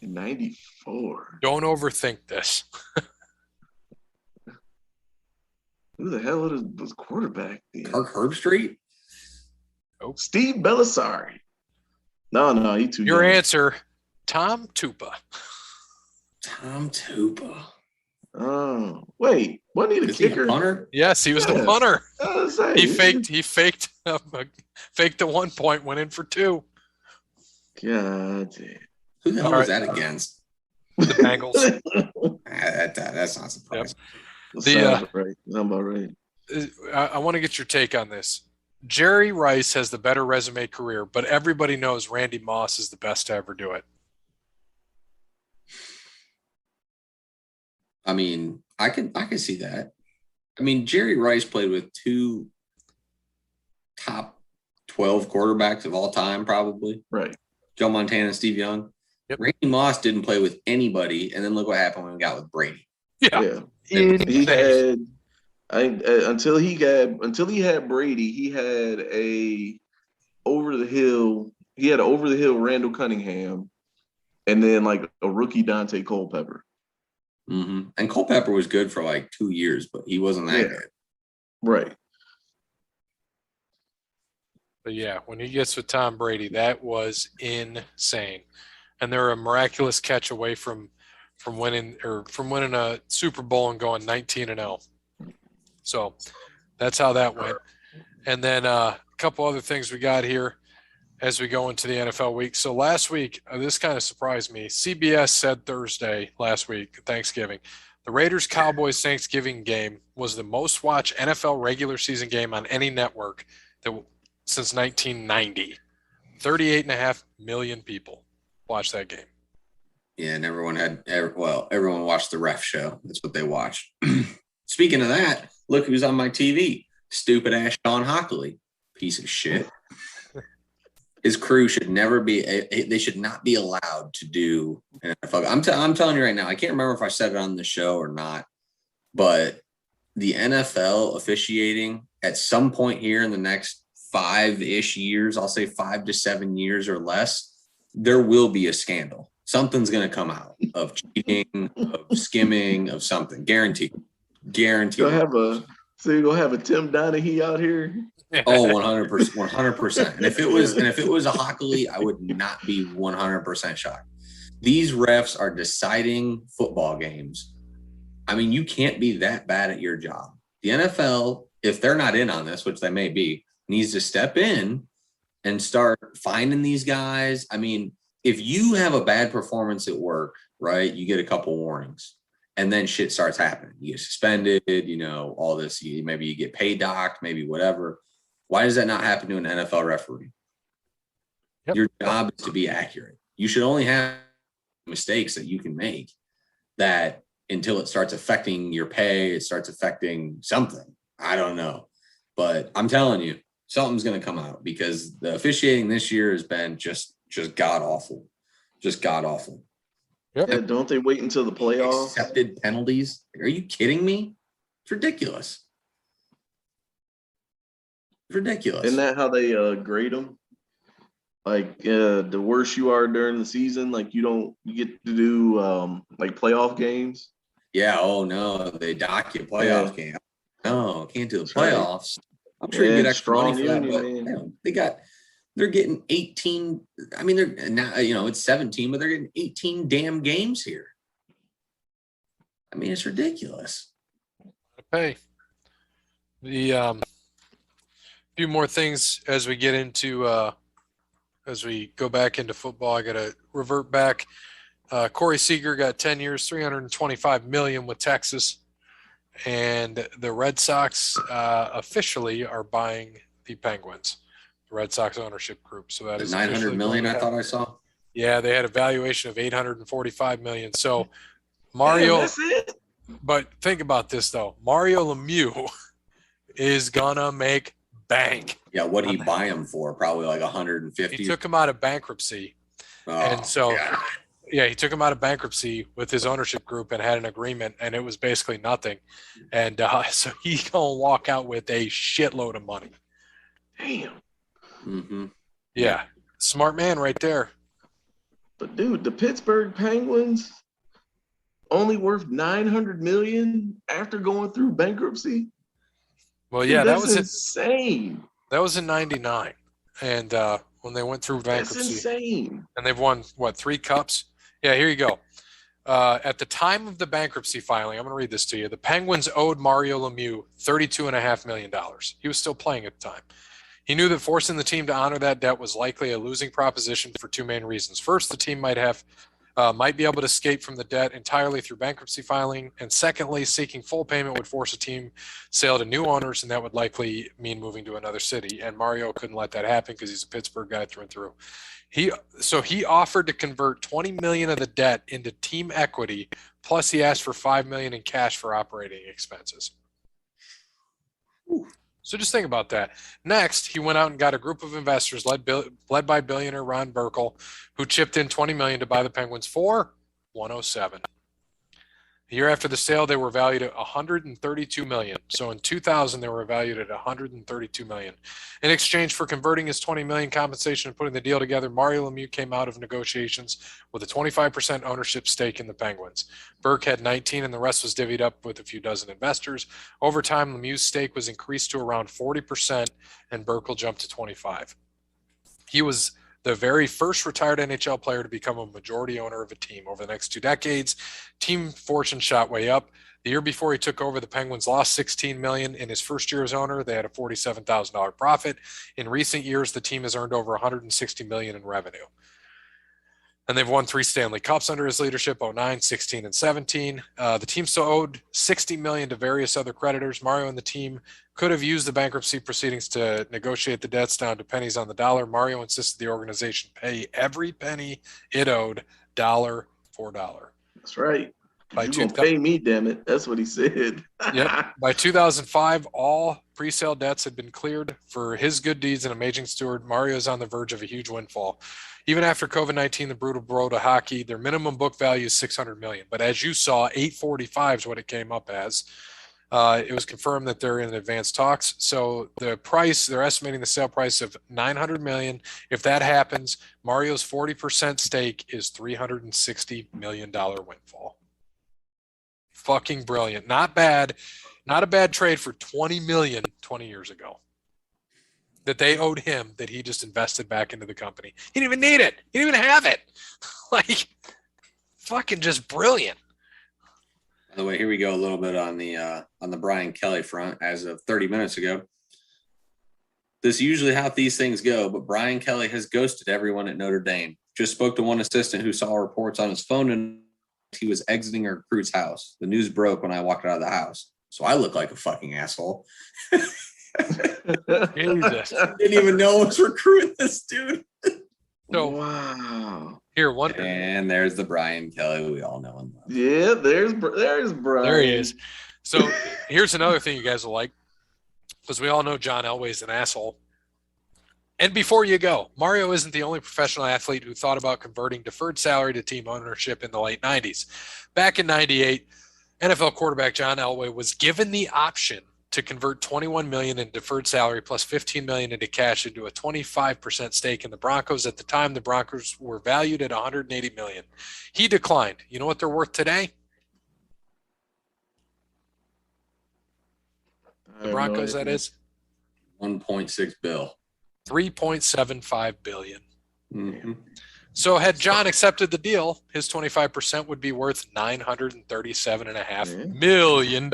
In 94. Don't overthink this. Who the hell was quarterback then? Kirk Herbstreit? Steve Belisari. No, he too Your young. answer, Tom Tupa. Tom Tupa. Oh, wait. Wasn't he the Is he kicker? a punter? Yes, he was the punter. He He faked the 1 point, went in for 2. God damn. Who the hell was that against? The Bengals. That's not surprising. Sounds right. Sounds about right. I want to get your take on this. Jerry Rice has the better resume career, but everybody knows Randy Moss is the best to ever do it. I mean, I can see that. I mean, Jerry Rice played with 2 top 12 quarterbacks of all time, probably. Right. Joe Montana and Steve Young. Yep. Randy Moss didn't play with anybody, and then look what happened when we got with Brady. Yeah. He had until he had Brady, he had over the hill Randall Cunningham, and then like a rookie Dante Culpepper. Mm-hmm. And Culpepper was good for like 2 years, but he wasn't that good. Right. But yeah, when he gets with Tom Brady, that was insane. And they're a miraculous catch away from winning a Super Bowl and going 19-0. So that's how that went. And then a couple other things we got here as we go into the NFL week. So last week, this kind of surprised me. CBS said Thursday last week, Thanksgiving, the Raiders-Cowboys Thanksgiving game was the most watched NFL regular season game on any network since 1990. 38.5 million people watched that game. Yeah, and everyone watched the ref show. That's what they watched. Speaking of that, look who's on my TV. Stupid ass Sean Hockley. Piece of shit. His crew should never be – they should not be allowed to do NFL. I'm telling you right now, I can't remember if I said it on the show or not, but the NFL officiating at some point here in the next 5-ish years, I'll say 5 to 7 years or less, there will be a scandal. Something's going to come out of cheating, of skimming, of something. Guaranteed. You're going to have a Tim Donaghy out here? Oh, 100%. 100%. And if it was a Hockley, I would not be 100% shocked. These refs are deciding football games. I mean, you can't be that bad at your job. The NFL, if they're not in on this, which they may be, needs to step in and start finding these guys. I mean, if you have a bad performance at work, right, you get a couple warnings and then shit starts happening. You get suspended, all this. Maybe you get pay docked, maybe whatever. Why does that not happen to an NFL referee? Yep. Your job is to be accurate. You should only have mistakes that you can make that until it starts affecting your pay, it starts affecting something. I don't know. But I'm telling you, something's going to come out because the officiating this year has been just god awful. Just god awful. Yep. Yeah, don't they wait until the playoffs? Accepted penalties. Are you kidding me? It's ridiculous. Ridiculous. Isn't that how they grade them? Like the worse you are during the season, like you get to do like playoff games. Yeah. Oh no, they dock you playoff game. No, can't do the playoffs. Right. I'm sure you get extra money for that. But they're getting 18. I mean, they're now, it's 17, but they're getting 18 damn games here. I mean, it's ridiculous. Hey, the few more things as we get into as we go back into football. I got to revert back. Corey Seager got 10 years, $325 million with Texas. And the Red Sox officially are buying the Penguins, the Red Sox ownership group. So that is $900 million. I thought I saw. Yeah, they had a valuation of $845 million. So Mario, that's it. But think about this though. Mario Lemieux is gonna make bank. Yeah, what did he buy him for? Probably like 150. He took him out of bankruptcy, and so. God. Yeah, he took him out of bankruptcy with his ownership group and had an agreement, and it was basically nothing. And so he's going to walk out with a shitload of money. Damn. Mm-hmm. Yeah, smart man right there. But, dude, the Pittsburgh Penguins only worth $900 million after going through bankruptcy? Well, yeah, dude, that was insane. That was in 99. And when they went through bankruptcy. That's insane. And they've won, 3 cups? Yeah, here you go. At the time of the bankruptcy filing, I'm going to read this to you. The Penguins owed Mario Lemieux $32.5 million. He was still playing at the time. He knew that forcing the team to honor that debt was likely a losing proposition for 2 main reasons. First, the team might be able to escape from the debt entirely through bankruptcy filing. And secondly, seeking full payment would force a team sale to new owners, and that would likely mean moving to another city. And Mario couldn't let that happen because he's a Pittsburgh guy through and through. He offered to convert $20 million of the debt into team equity, plus he asked for $5 million in cash for operating expenses. Ooh. So just think about that. Next, he went out and got a group of investors led by billionaire Ron Burkle, who chipped in $20 million to buy the Penguins for $107. The year after the sale, they were valued at $132 million. So in 2000, they were valued at $132 million. In exchange for converting his $20 million compensation and putting the deal together, Mario Lemieux came out of negotiations with a 25% ownership stake in the Penguins. Burke had 19, and the rest was divvied up with a few dozen investors. Over time, Lemieux's stake was increased to around 40%, and Burkle jumped to 25. He was the very first retired NHL player to become a majority owner of a team. Over the next 2 decades, team fortune shot way up. The year before he took over, the Penguins lost $16 million. In his first year as owner, they had a $47,000 profit. In recent years, the team has earned over $160 million in revenue. And they've won 3 Stanley Cups under his leadership, 09, 16, and 17. The team still owed $60 million to various other creditors. Mario and the team could have used the bankruptcy proceedings to negotiate the debts down to pennies on the dollar. Mario insisted the organization pay every penny it owed, dollar for dollar. That's right. You're going to pay me, damn it. That's what he said. Yep. By 2005, all pre-sale debts had been cleared. For his good deeds and amazing steward, Mario is on the verge of a huge windfall. Even after COVID-19, the brutal road to hockey, their minimum book value is $600 million. But as you saw, 845 is what it came up as. It was confirmed that they're in advanced talks. So the price, they're estimating the sale price of $900 million. If that happens, Mario's 40% stake is $360 million windfall. Fucking brilliant. Not bad. Not a bad trade for $20 million 20 years ago that they owed him, that he just invested back into the company. He didn't even need it. He didn't even have it. Like, fucking just brilliant. By the way, here we go a little bit on the Brian Kelly front. As of 30 minutes ago, This is usually how these things go, but Brian Kelly has ghosted everyone at Notre Dame. Just spoke to one assistant who saw reports on his phone and he was exiting a recruit's house. The news broke when I walked out of the house. So I look like a fucking asshole. Jesus. Didn't even know I was recruiting this dude. So wow. here, one. And there's the Brian Kelly we all know and love. Yeah, there's Brian. There he is. So here's another thing you guys will like, because we all know John Elway's an asshole. And before you go, Mario isn't the only professional athlete who thought about converting deferred salary to team ownership in the late 90s. Back in 98, NFL quarterback John Elway was given the option to convert $21 million in deferred salary plus $15 million into cash into a 25% stake in the Broncos. At the time, the Broncos were valued at $180 million. He declined. You know what they're worth today? The Broncos, that is 1.6 bill. $3.75 billion. Mm-hmm. So had John accepted the deal, his 25% would be worth $937.5 million.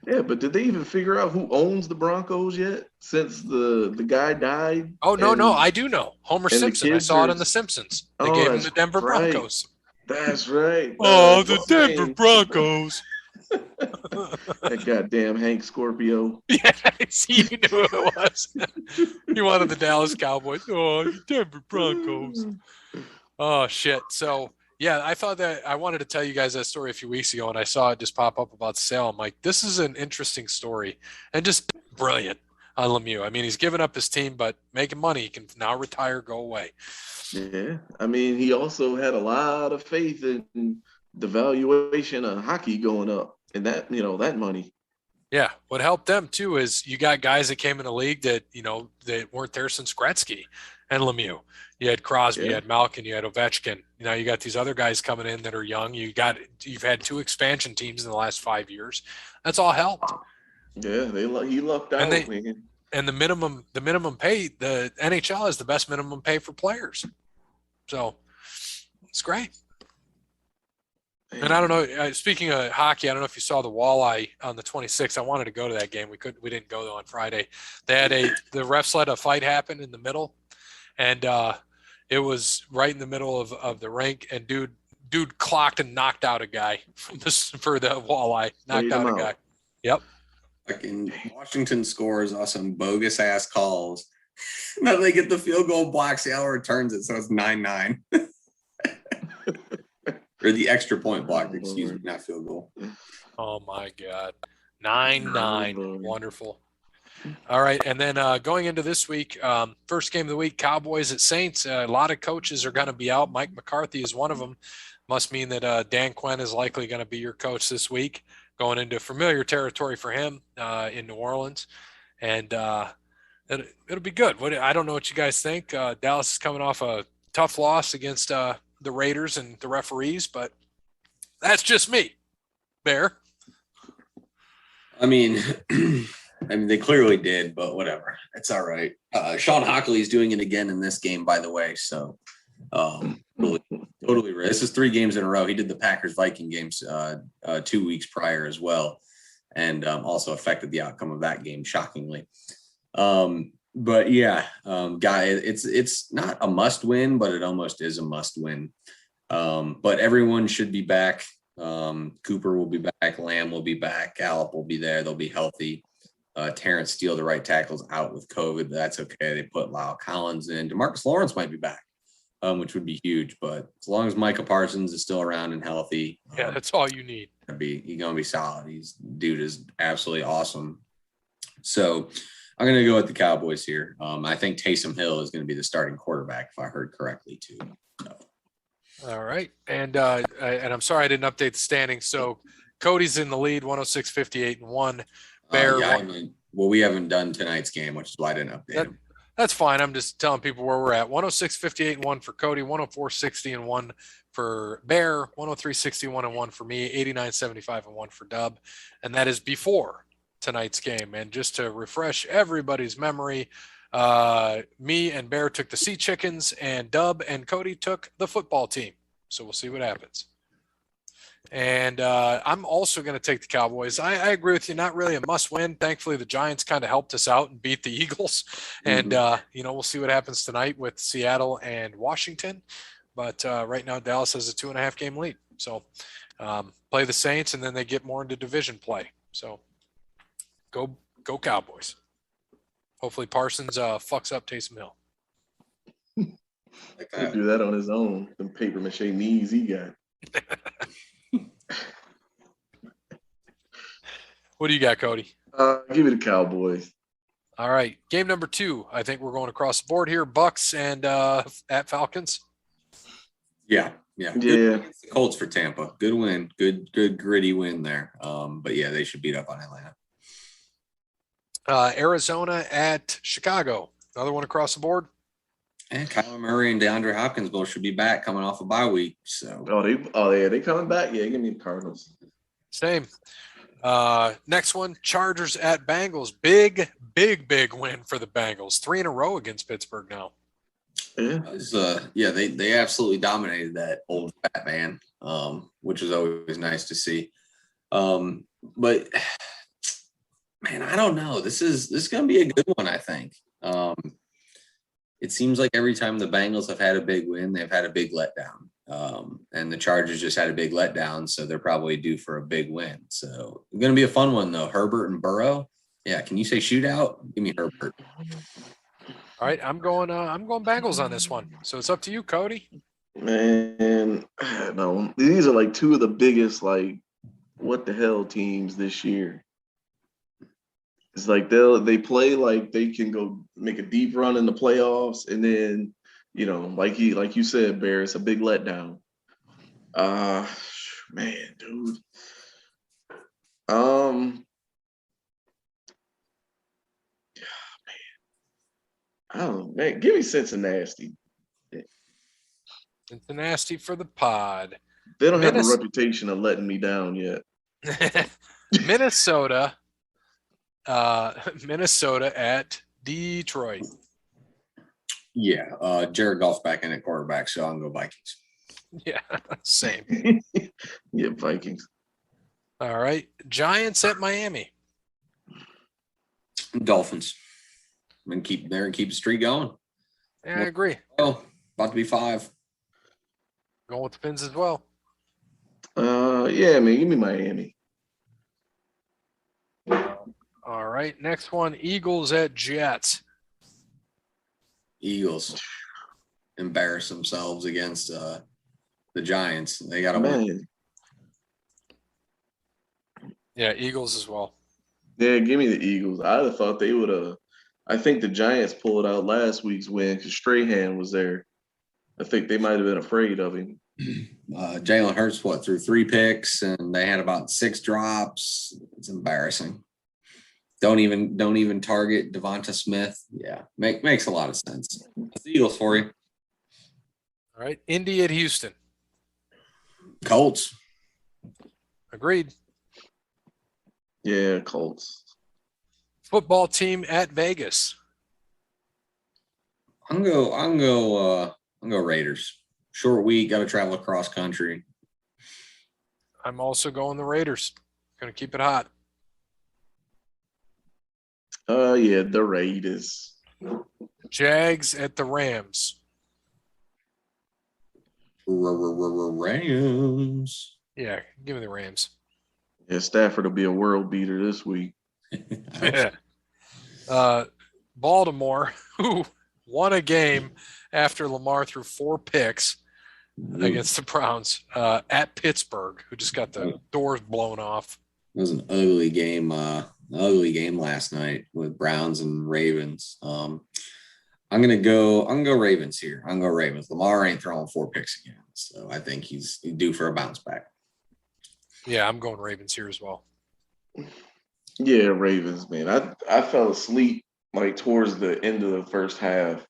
Yeah, but did they even figure out who owns the Broncos yet since the guy died? Oh, no, I do know. Homer Simpson. I saw it on The Simpsons. They gave him the Denver Broncos. That's right. Oh, the Denver Broncos. That goddamn Hank Scorpio. Yeah, you knew who it was. You wanted the Dallas Cowboys. Oh, the Denver Broncos. Oh, shit. So, yeah, I thought that I wanted to tell you guys that story a few weeks ago, and I saw it just pop up about the sale. I'm like, this is an interesting story and just brilliant on Lemieux. I mean, he's given up his team, but making money. He can now retire, go away. Yeah. I mean, he also had a lot of faith in the valuation of hockey going up and that, that money. Yeah. What helped them, too, is you got guys that came in the league that, that weren't there since Gretzky and Lemieux. You had Crosby, you had Malkin, you had Ovechkin. You got these other guys coming in that are young. You've had 2 expansion teams in the last 5 years. That's all helped. Yeah, he lucked out, man. And the minimum pay, the NHL is the best minimum pay for players. So it's great. And I don't know, speaking of hockey, I don't know if you saw the walleye on the 26th. I wanted to go to that game. We didn't go though on Friday. They had the refs let a fight happen in the middle, and it was right in the middle of the rink, and dude clocked and knocked out a guy for the walleye. Knocked out a guy. Yep. Fucking Washington scores on some bogus ass calls. Now they get the field goal block. Seattle returns it, so it's 9-9. Or the extra point block, excuse me, not field goal. Oh my God. 9-9. Wonderful. All right. And then going into this week, first game of the week, Cowboys at Saints. A lot of coaches are going to be out. Mike McCarthy is one of them. Must mean that Dan Quinn is likely going to be your coach this week, going into familiar territory for him in New Orleans. And it'll be good. I don't know what you guys think. Dallas is coming off a tough loss against the Raiders and the referees, but that's just me. Bear. I mean, they clearly did, but whatever. It's all right. Sean Hockley is doing it again in this game, by the way. So totally. This is 3 games in a row. He did the Packers-Viking games 2 weeks prior as well, and also affected the outcome of that game, shockingly. But yeah, guy, it's not a must win, but it almost is a must win. But everyone should be back. Cooper will be back. Lamb will be back. Gallup will be there. They'll be healthy. Terrence Steele, the right tackle's out with COVID. That's okay. They put Lyle Collins in. DeMarcus Lawrence might be back, which would be huge. But as long as Micah Parsons is still around and healthy, yeah, that's all you need. He's gonna be solid. Dude is absolutely awesome. So I'm going to go with the Cowboys here. I think Taysom Hill is going to be the starting quarterback, if I heard correctly, too. So. All right. And I'm sorry I didn't update the standings. So Cody's in the lead, 106-58-1. Bear. We haven't done tonight's game, which is why I didn't update him. That's fine. I'm just telling people where we're at. 106-58-1 for Cody, 104-60-1 for Bear, 103-61-1 for me, 89-75-1 for Dub. And that is before tonight's game. And just to refresh everybody's memory, me and Bear took the Sea Chickens, and Dub and Cody took the football team. So we'll see what happens. And I'm also going to take the Cowboys. I agree with you. Not really a must win. Thankfully, the Giants kind of helped us out and beat the Eagles. And, we'll see what happens tonight with Seattle and Washington. But right now, Dallas has a 2.5 game lead. So play the Saints, and then they get more into division play. So go Cowboys. Hopefully Parsons fucks up Taysom Hill. He'll do that on his own. Them paper mache knees he got. What do you got, Cody? Give me the Cowboys. All right. Game number 2. I think we're going across the board here. Bucks and at Falcons. Yeah. Good Colts for Tampa. Good win. Good gritty win there. But yeah, they should beat up on Atlanta. Arizona at Chicago. Another one across the board. And Kyler Murray and DeAndre Hopkins both should be back coming off a bye week. So they coming back? Yeah, give me the Cardinals. Same. Next one, Chargers at Bengals. Big win for the Bengals. 3 in a row against Pittsburgh now. Yeah. They absolutely dominated that old fat man, which is always nice to see. But man, I don't know. This is going to be a good one, I think. It seems like every time the Bengals have had a big win, they've had a big letdown. And the Chargers just had a big letdown, so they're probably due for a big win. So it's going to be a fun one, though. Herbert and Burrow. Yeah, can you say shootout? Give me Herbert. All right, I'm going Bengals on this one. So it's up to you, Cody. Man, no, these are like two of the biggest what the hell teams this year. It's like they play like they can go make a deep run in the playoffs, and then like you said, Bear, it's a big letdown. Man, dude. I don't know, man. Give me Cincinnati. Cincinnati for the pod. They don't have a reputation of letting me down yet. Minnesota at Detroit. Yeah, Jared Goff's back in at quarterback, so I'll go Vikings. Yeah, same. Yeah, Vikings. All right, Giants at Miami. Dolphins. And keep the streak going. Yeah, I agree. Oh, about to be 5. Going with the Pins as well. Yeah, man, give me Miami. All right, next one, Eagles at Jets. Eagles embarrass themselves against the Giants. They got to win. Yeah, Eagles as well. Yeah, give me the Eagles. I'd have thought they would have. I think the Giants pulled out last week's win because Strahan was there. I think they might have been afraid of him. Jalen Hurts threw 3 picks and they had about 6 drops. It's embarrassing. Don't even target Devonta Smith. Yeah, makes a lot of sense. That's the Eagles for you. All right, Indy at Houston. Colts. Agreed. Yeah, Colts. Football team at Vegas. I'm go Raiders. Short week, got to travel across country. I'm also going the Raiders. Going to keep it hot. Yeah, the Raiders. Jags at the Rams. Rams. Yeah, give me the Rams. Yeah, Stafford will be a world beater this week. Yeah. Baltimore, who won a game after Lamar threw 4 picks against the Browns, at Pittsburgh, who just got the doors blown off. It was an ugly game. Last night with Browns and Ravens. I'm gonna go Ravens here. I'm gonna go Ravens. Lamar ain't throwing 4 picks again, so I think he's due for a bounce back. Yeah, I'm going Ravens here as well. Yeah, Ravens, man. I fell asleep towards the end of the first half,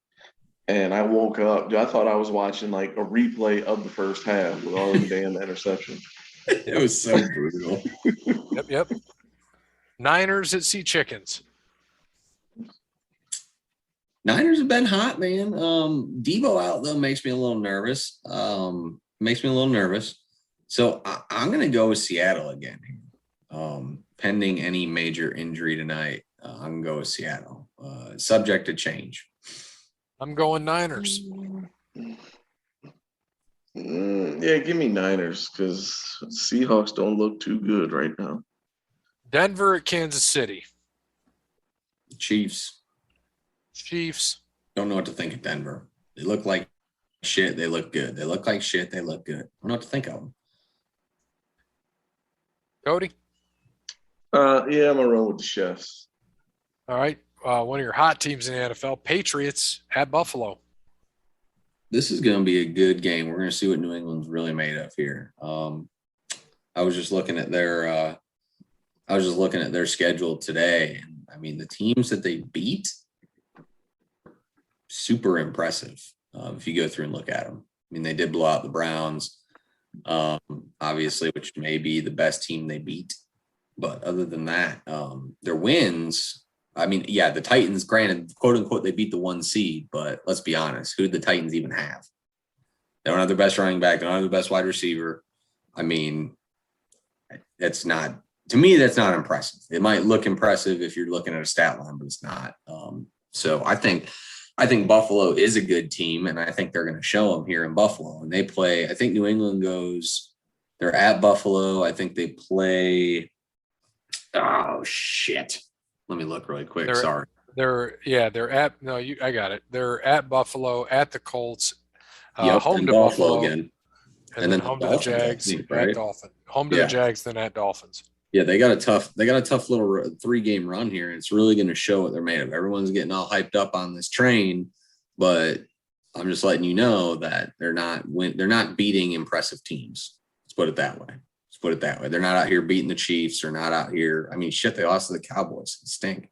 and I woke up. I thought I was watching a replay of the first half with all the damn interceptions. It was so brutal. Yep. Niners at Sea Chickens. Niners have been hot, man. Debo out though makes me a little nervous. So I'm going to go with Seattle again. Pending any major injury tonight, I'm going to go with Seattle. Subject to change. I'm going Niners. Yeah, give me Niners because Seahawks don't look too good right now. Denver at Kansas City. Chiefs. Chiefs. Don't know what to think of Denver. They look like shit. They look good. They look like shit. They look good. I don't know what to think of them. Cody. Yeah, I'm gonna run with the Chefs. All right. One of your hot teams in the NFL, Patriots at Buffalo. This is going to be a good game. We're going to see what New England's really made of here. I was just looking at their schedule today, and I mean the teams that they beat, super impressive. If you go through and look at them, I mean they did blow out the Browns, obviously, which may be the best team they beat. But other than that, their wins. I mean, yeah, the Titans, granted, quote unquote, they beat the 1 seed, but let's be honest, who did the Titans even have? They don't have their best running back, they don't have the best wide receiver. I mean, that's not, to me, that's not impressive. It might look impressive if you're looking at a stat line, but it's not. So I think Buffalo is a good team, and I think they're going to show them here in Buffalo. And they play, I think New England they're at Buffalo. I think they play, oh, shit. Let me look really quick. Sorry. I got it. They're at Buffalo, at the Colts, home to Buffalo Buffalo again. and then home to the Jags, right? at Dolphins. Home to the Jags, then at Dolphins. Yeah, they got a tough little 3-game run here. And it's really going to show what they're made of. Everyone's getting all hyped up on this train, but I'm just letting you know that they're not beating impressive teams. Let's put it that way. They're not out here beating the Chiefs. They're not out here. I mean, shit, they lost to the Cowboys. It stink.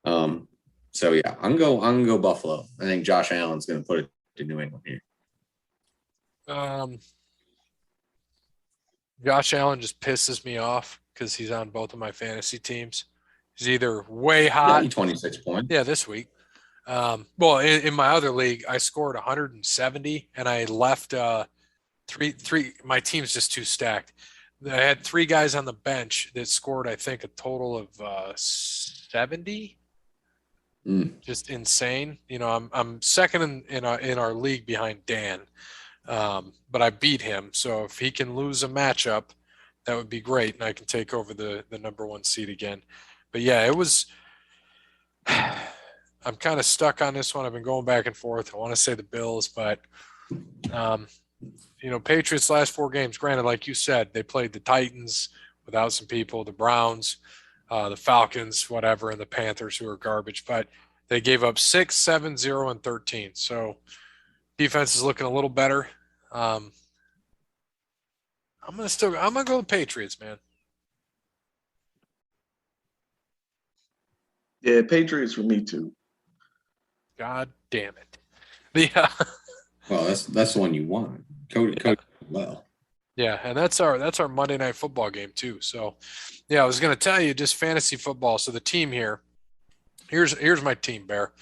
So yeah, I'm gonna go Buffalo. I think Josh Allen's gonna put it to New England here. Josh Allen just pisses me off because he's on both of my fantasy teams. He's either way hot. 26 points. Yeah, this week. Well, in my other league, I scored 170 and I left three. My team's just too stacked. I had 3 guys on the bench that scored, I think, a total of 70. Just insane. You know, I'm second in our league behind Dan, but I beat him. So if he can lose a matchup, that would be great, and I can take over the number 1 seed again. But yeah, it was. I'm kind of stuck on this one. I've been going back and forth. I want to say the Bills, but Patriots last 4 games. Granted, like you said, they played the Titans without some people, the Browns, the Falcons, whatever, and the Panthers, who are garbage. But they gave up 6, 7, 0, and 13. So defense is looking a little better. I'm gonna go with Patriots, man. Yeah, Patriots for me too. God damn it. Well, that's the one you want. Cody well. Yeah, and that's our Monday Night Football game too. So, yeah, I was going to tell you just fantasy football. So the team here, here's my team, Bear.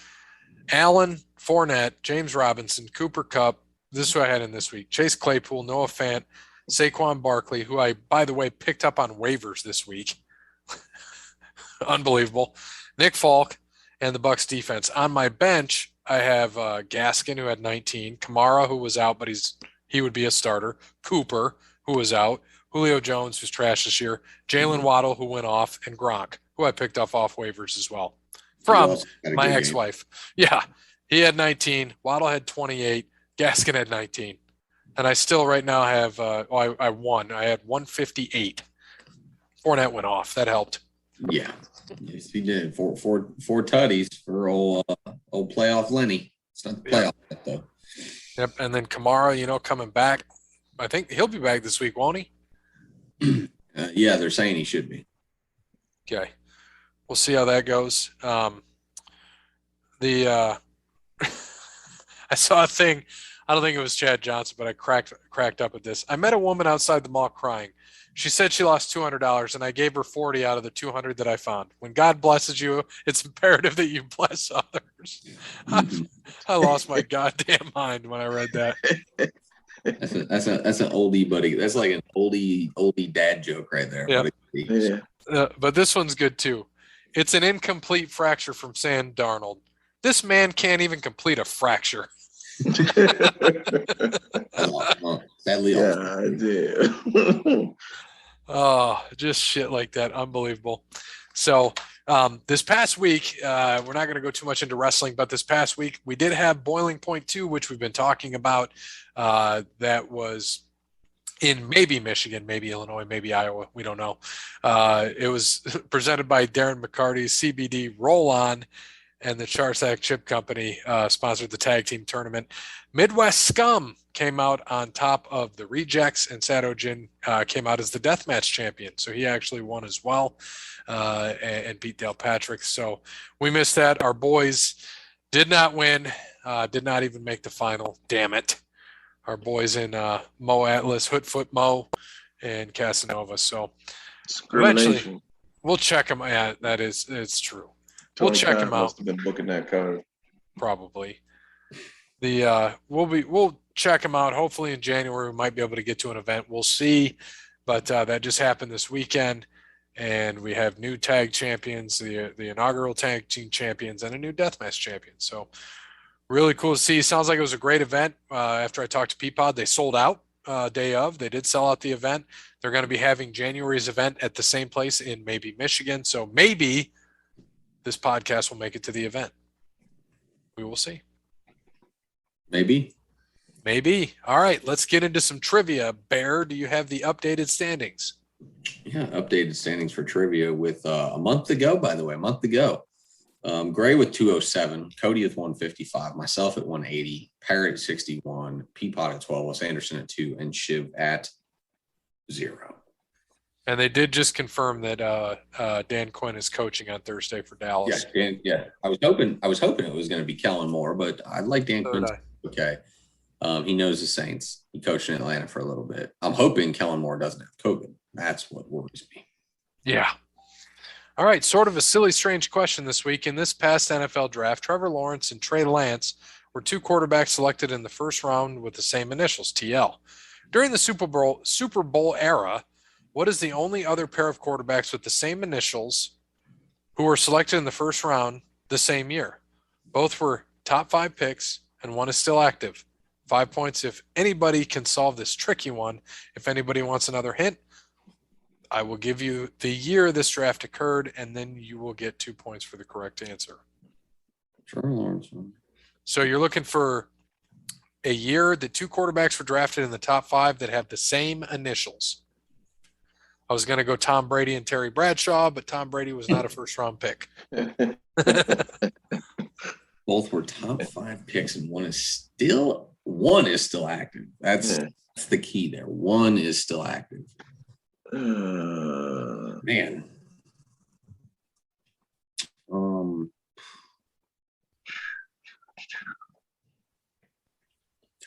Allen, Fournette, James Robinson, Cooper Kupp. This is who I had in this week. Chase Claypool, Noah Fant, Saquon Barkley, who I, by the way, picked up on waivers this week. Unbelievable. Nick Folk and the Bucs defense. On my bench, I have Gaskin, who had 19, Kamara, who was out, but he would be a starter, Cooper, who was out, Julio Jones, who's trash this year, Jalen Waddle, who went off, and Gronk, who I picked off waivers as well from my ex-wife. Yeah, he had 19, Waddle had 28, Gaskin had 19. And I still right now have I won. I had 158. Fournette went off. That helped. Yeah. Yes, he did. Four tutties for old playoff Lenny. It's not the playoff yet, though. Yep. And then Kamara, coming back. I think he'll be back this week, won't he? Yeah, they're saying he should be. Okay. We'll see how that goes. I saw a thing. I don't think it was Chad Johnson, but I cracked up at this. I met a woman outside the mall crying. She said she lost $200, and I gave her 40 out of the 200 that I found. When God blesses you, it's imperative that you bless others. I lost my goddamn mind when I read that. That's an oldie buddy. That's like an oldie dad joke right there. Yeah. Yeah. But this one's good too. It's an incomplete fracture from Sam Darnold. This man can't even complete a fracture. Sadly, Yeah, I did. Oh, just shit like that. Unbelievable. So this past week, we're not going to go too much into wrestling, but this past week we did have Boiling Point 2, which we've been talking about. That was in maybe Michigan, maybe Illinois, maybe Iowa. We don't know. It was presented by Darren McCarty's CBD Roll On, and the Charsac Chip Company sponsored the tag team tournament. Midwest Scum came out on top of the Rejects, and Sadojin came out as the deathmatch champion. So he actually won as well and beat Dale Patrick. So we missed that. Our boys did not win, did not even make the final. Damn it. Our boys in Mo Atlas, Hoodfoot Mo, and Casanova. So eventually we'll check them. Yeah, it's true. We'll check him out. Must have been booking that card. Probably. We'll check him out. Hopefully in January we might be able to get to an event. We'll see. But that just happened this weekend, and we have new tag champions, the inaugural tag team champions, and a new deathmatch champion. So really cool to see. Sounds like it was a great event. After I talked to Peapod, they sold out day of. They did sell out the event. They're going to be having January's event at the same place in maybe Michigan. So maybe this podcast will make it to the event. We will see. Maybe. All right, let's get into some trivia. Bear, do you have the updated standings? Yeah, updated standings for trivia with a month ago, by the way, Gray with 207, Cody with 155, myself at 180, Parrot at 61, Peapod at 12, Wes Anderson at 2, and Shiv at 0. And they did just confirm that Dan Quinn is coaching on Thursday for Dallas. Yeah. I was hoping it was going to be Kellen Moore, but I like Dan Quinn. Okay. He knows the Saints. He coached in Atlanta for a little bit. I'm hoping Kellen Moore doesn't have COVID. That's what worries me. Yeah. All right. Sort of a silly, strange question this week. In this past NFL draft, Trevor Lawrence and Trey Lance were two quarterbacks selected in the first round with the same initials, TL. During the Super Bowl era, what is the only other pair of quarterbacks with the same initials who were selected in the first round the same year? Both were top 5 picks, and one is still active. 5 points if anybody can solve this tricky one. If anybody wants another hint, I will give you the year this draft occurred, and then you will get 2 points for the correct answer. Trevor Lawrence. So you're looking for a year that 2 quarterbacks were drafted in the top 5 that have the same initials. I was going to go Tom Brady and Terry Bradshaw, but Tom Brady was not a first-round pick. Both were top 5 picks, and one is still active. That's the key there. One is still active. Man.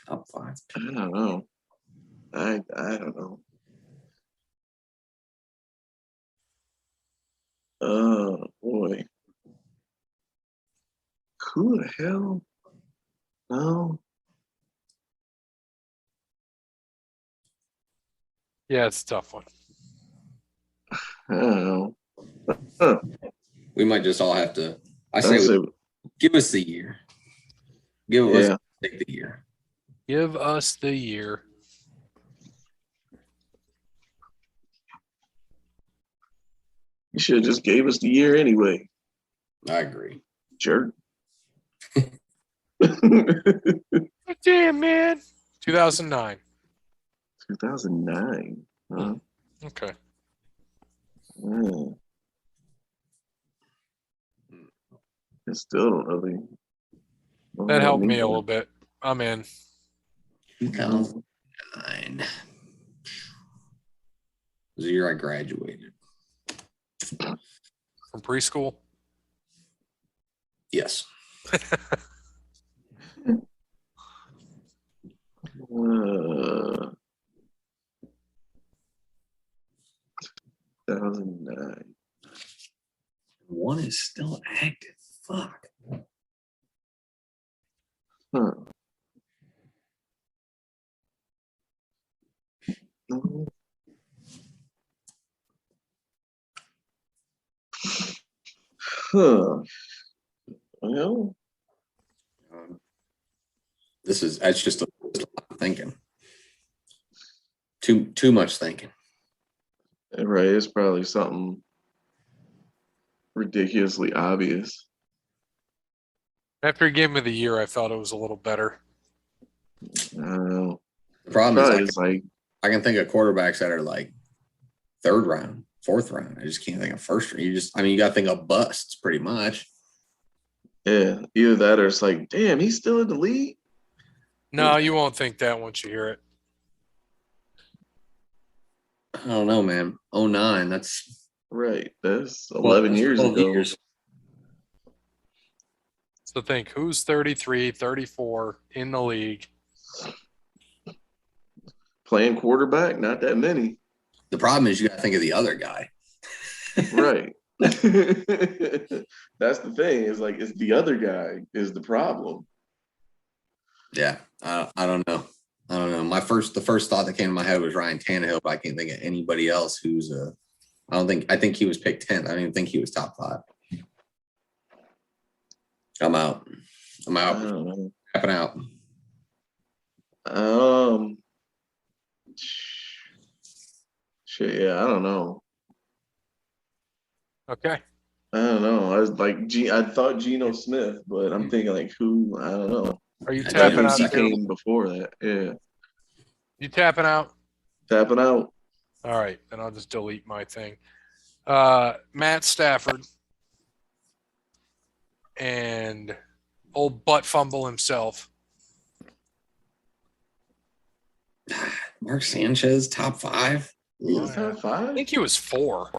Top 5. I don't know. I don't know. Oh boy. Who the hell? No. Yeah, it's a tough one. I don't know. We might just all have to. Give us the year. Take the year. Give us the year. You should have just gave us the year anyway. I agree. Jerk. Damn, man. 2009. 2009. Huh? Okay. I still don't really. That helped me a little bit. I'm in. 2009 was the year I graduated. From preschool? Yes. 2009. One is still active. Fuck. Huh. Huh. Well, That's just a lot of thinking. Too much thinking. right. It's probably something ridiculously obvious. After Game of the Year, I felt it was a little better. I don't know. The problem Probably is just like, I can think of quarterbacks that are like third round, fourth round. I just can't think of first round. You got to think of busts pretty much. yeah, either that or it's like, damn, he's still in the league. No, you won't think that once you hear it. I don't know, man. 09, that's Right. That's 11 years 12 ago. years. So think who's 33, 34 in the league. Playing quarterback, not that many. The problem is you got to think of the other guy. Right. That's the thing. Is like it's the other guy is the problem. Yeah, I don't know. I don't know. The first thought that came to my head was Ryan Tannehill, but I can't think of anybody else who's I think he was picked 10th. I don't even think he was top 5. I'm out. I don't know. Tapping out. Shit, yeah, I don't know. Okay. I don't know. I was like, I thought Geno Smith, but I'm thinking like who? I don't know. Are you I tapping know out? He second. came before that. Yeah, You tapping out? tapping out. All right, then I'll just delete my thing. Matt Stafford and old butt fumble himself. Mark Sanchez, top 5. He was top I 5. think he was 4.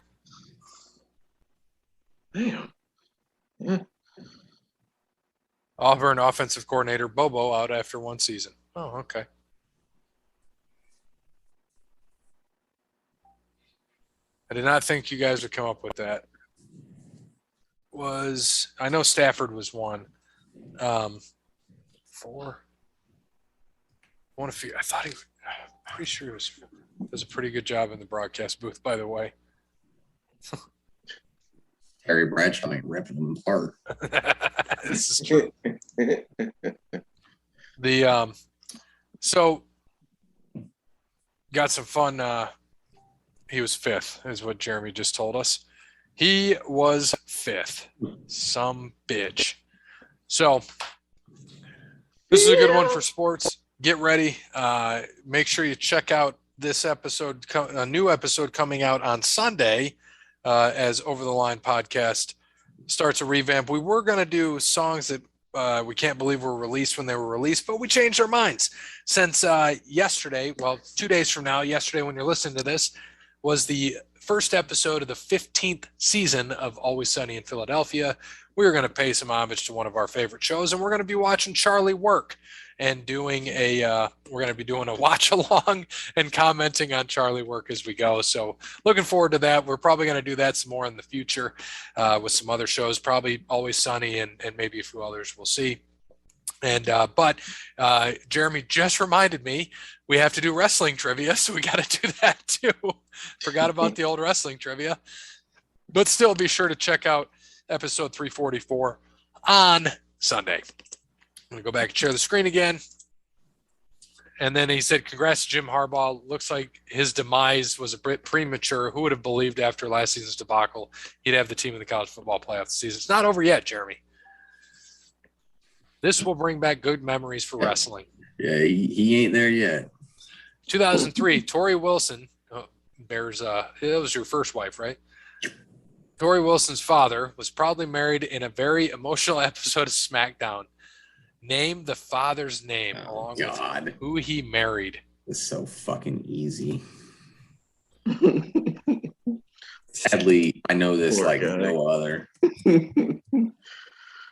Damn. Yeah. Auburn offensive coordinator Bobo out after 1 season. Oh, okay. I did not think you guys would come up with that. I know Stafford was 1. 4. I thought I'm pretty sure he does a pretty good job in the broadcast booth, by the way. Terry Bradshaw ain't ripping them apart. This is true. So got some fun. He was 5th, is what Jeremy just told us. He was 5th. Some bitch. So this is a good one for sports. Get ready. Make sure you check out this episode, a new episode coming out on Sunday, as Over the Line podcast starts a revamp. We were going to do songs that we can't believe were released when they were released, but we changed our minds since yesterday, 2 days from now, yesterday when you're listening to this, was the first episode of the 15th season of Always Sunny in Philadelphia. We were going to pay some homage to one of our favorite shows, and we're going to be watching Charlie work and doing we're going to be doing a watch along and commenting on Charlie work as we go. So looking forward to that. We're probably going to do that some more in the future with some other shows, probably Always Sunny and maybe a few others. We'll see. And but Jeremy just reminded me we have to do wrestling trivia, so we got to do that too. Forgot about the old wrestling trivia, but still be sure to check out episode 344 on Sunday. I'm going to go back and share the screen again. And then he said, congrats to Jim Harbaugh. Looks like his demise was a bit premature. Who would have believed after last season's debacle he'd have the team in the college football playoff season? It's not over yet, Jeremy. This will bring back good memories for wrestling. Yeah, he ain't there yet. 2003, Tori Wilson, Bears, that was your first wife, right? Tori Wilson's father was proudly married in a very emotional episode of SmackDown. Name the father's name along with who he married. It's so fucking easy. Sadly, I know this Poor like guy. no other.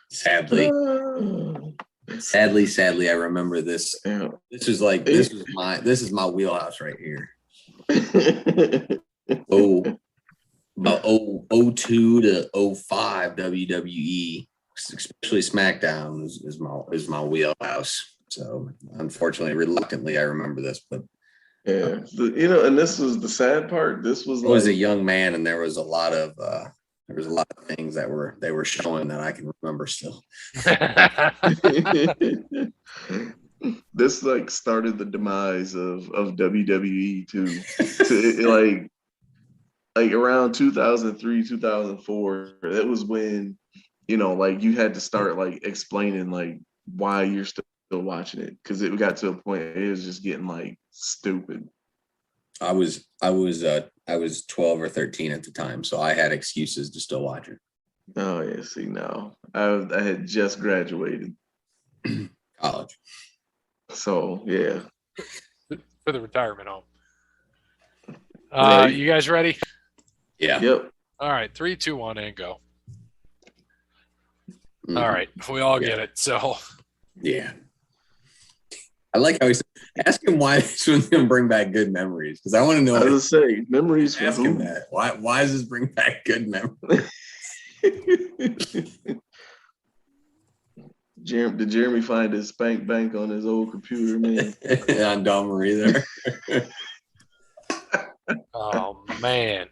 Sadly, I remember this. Yeah. This is my wheelhouse right here. About 02 to 05 WWE, especially SmackDown is my wheelhouse. So unfortunately, reluctantly, I remember this, but yeah, and this was the sad part. This was I was a young man, and there was a lot of There was a lot of things that they were showing that I can remember still. This like started the demise of WWE too. To like around 2003, 2004, that was when, like you had to start like explaining like why you're still watching it, because it got to a point it was just getting like stupid. I was 12 or 13 at the time, so I had excuses to still watch it. Oh yeah, see now I had just graduated College. So yeah. For the retirement home. Right. You guys ready? Yeah. Yep. All right, 3, 2, 1, and go. Mhm. All right, we all get it. So yeah. I like how he said, ask him why this one's gonna bring back good memories, because I want to know. I was gonna say memories for ask who? him that. Why does this bring back good memories? Did Jeremy find his spank bank on his old computer, man? On Don Marie there. oh man.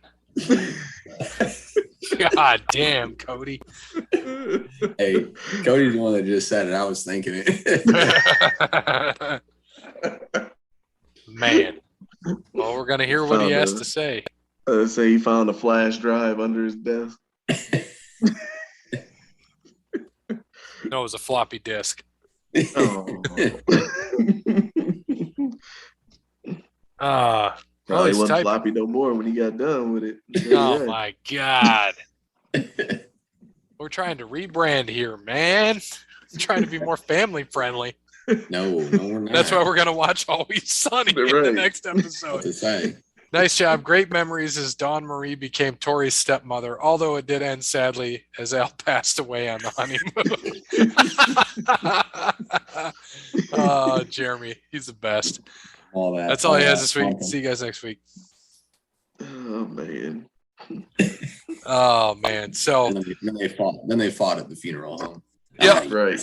God damn, Cody. Hey, Cody's the one that just said it. I was thinking it. Man. Well, we're gonna hear what he has to say. Say he found a flash drive under his desk. No, it was a floppy disk. Oh. Probably wasn't floppy no more when he got done with it. Oh my God. We're trying to rebrand here, man. We're trying to be more family friendly. No, we're not. That's why we're gonna watch Always Sunny in the next episode. Nice job. Great memories as Dawn Marie became Tori's stepmother, although it did end sadly as Al passed away on the honeymoon. Oh, Jeremy, he's the best. That's all he has this week. See you guys next week. Oh man. Oh man. So then they fought at the funeral home. Yeah. Right.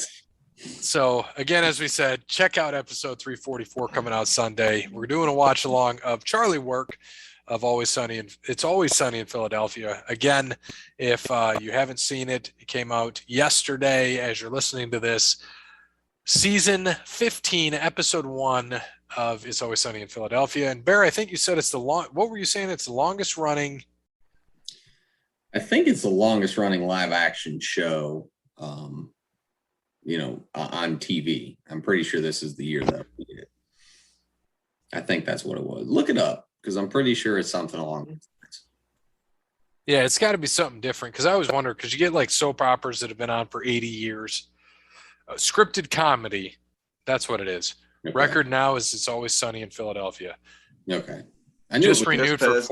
So again, as we said, check out episode 344 coming out Sunday. We're doing a watch along of Charlie Work of Always Sunny, and It's Always Sunny in Philadelphia. Again, if you haven't seen it, it came out yesterday as you're listening to this. Season 15, episode 1 of It's Always Sunny in Philadelphia. And Bear, I think you said it's what were you saying? It's the longest running. I think it's the longest running live action show. On TV. I'm pretty sure this is the year that we did it. I think that's what it was. Look it up, because I'm pretty sure it's something along those lines. Yeah, it's got to be something different, because I always wonder, because you get like soap operas that have been on for 80 years. Scripted comedy, that's what it is. Okay. Record now is It's Always Sunny in Philadelphia. Okay. Just renewed for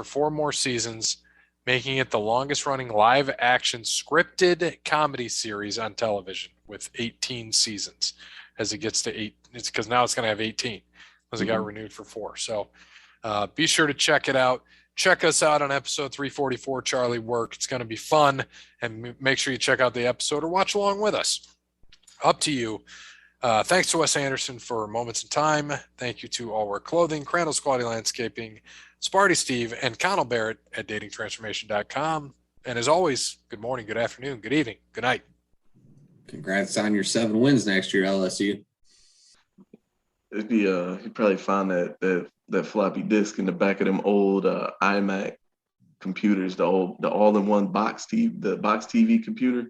4 more seasons, making it the longest running live action scripted comedy series on television with 18 seasons. As it gets to 8, it's because now it's going to have 18 because it got renewed for 4. So be sure to check it out. Check us out on episode 344, Charlie Work. It's going to be fun, and make sure you check out the episode or watch along with us. Up to you. Thanks to Wes Anderson for Moments in Time. Thank you to All Work Clothing, Crandall's Quality Landscaping, Sparty Steve, and Connell Barrett at datingtransformation.com. And as always, good morning, good afternoon, good evening, good night. Congrats on your 7 wins next year, LSU. He probably found that floppy disk in the back of them old iMac computers, the all-in-one box TV computer.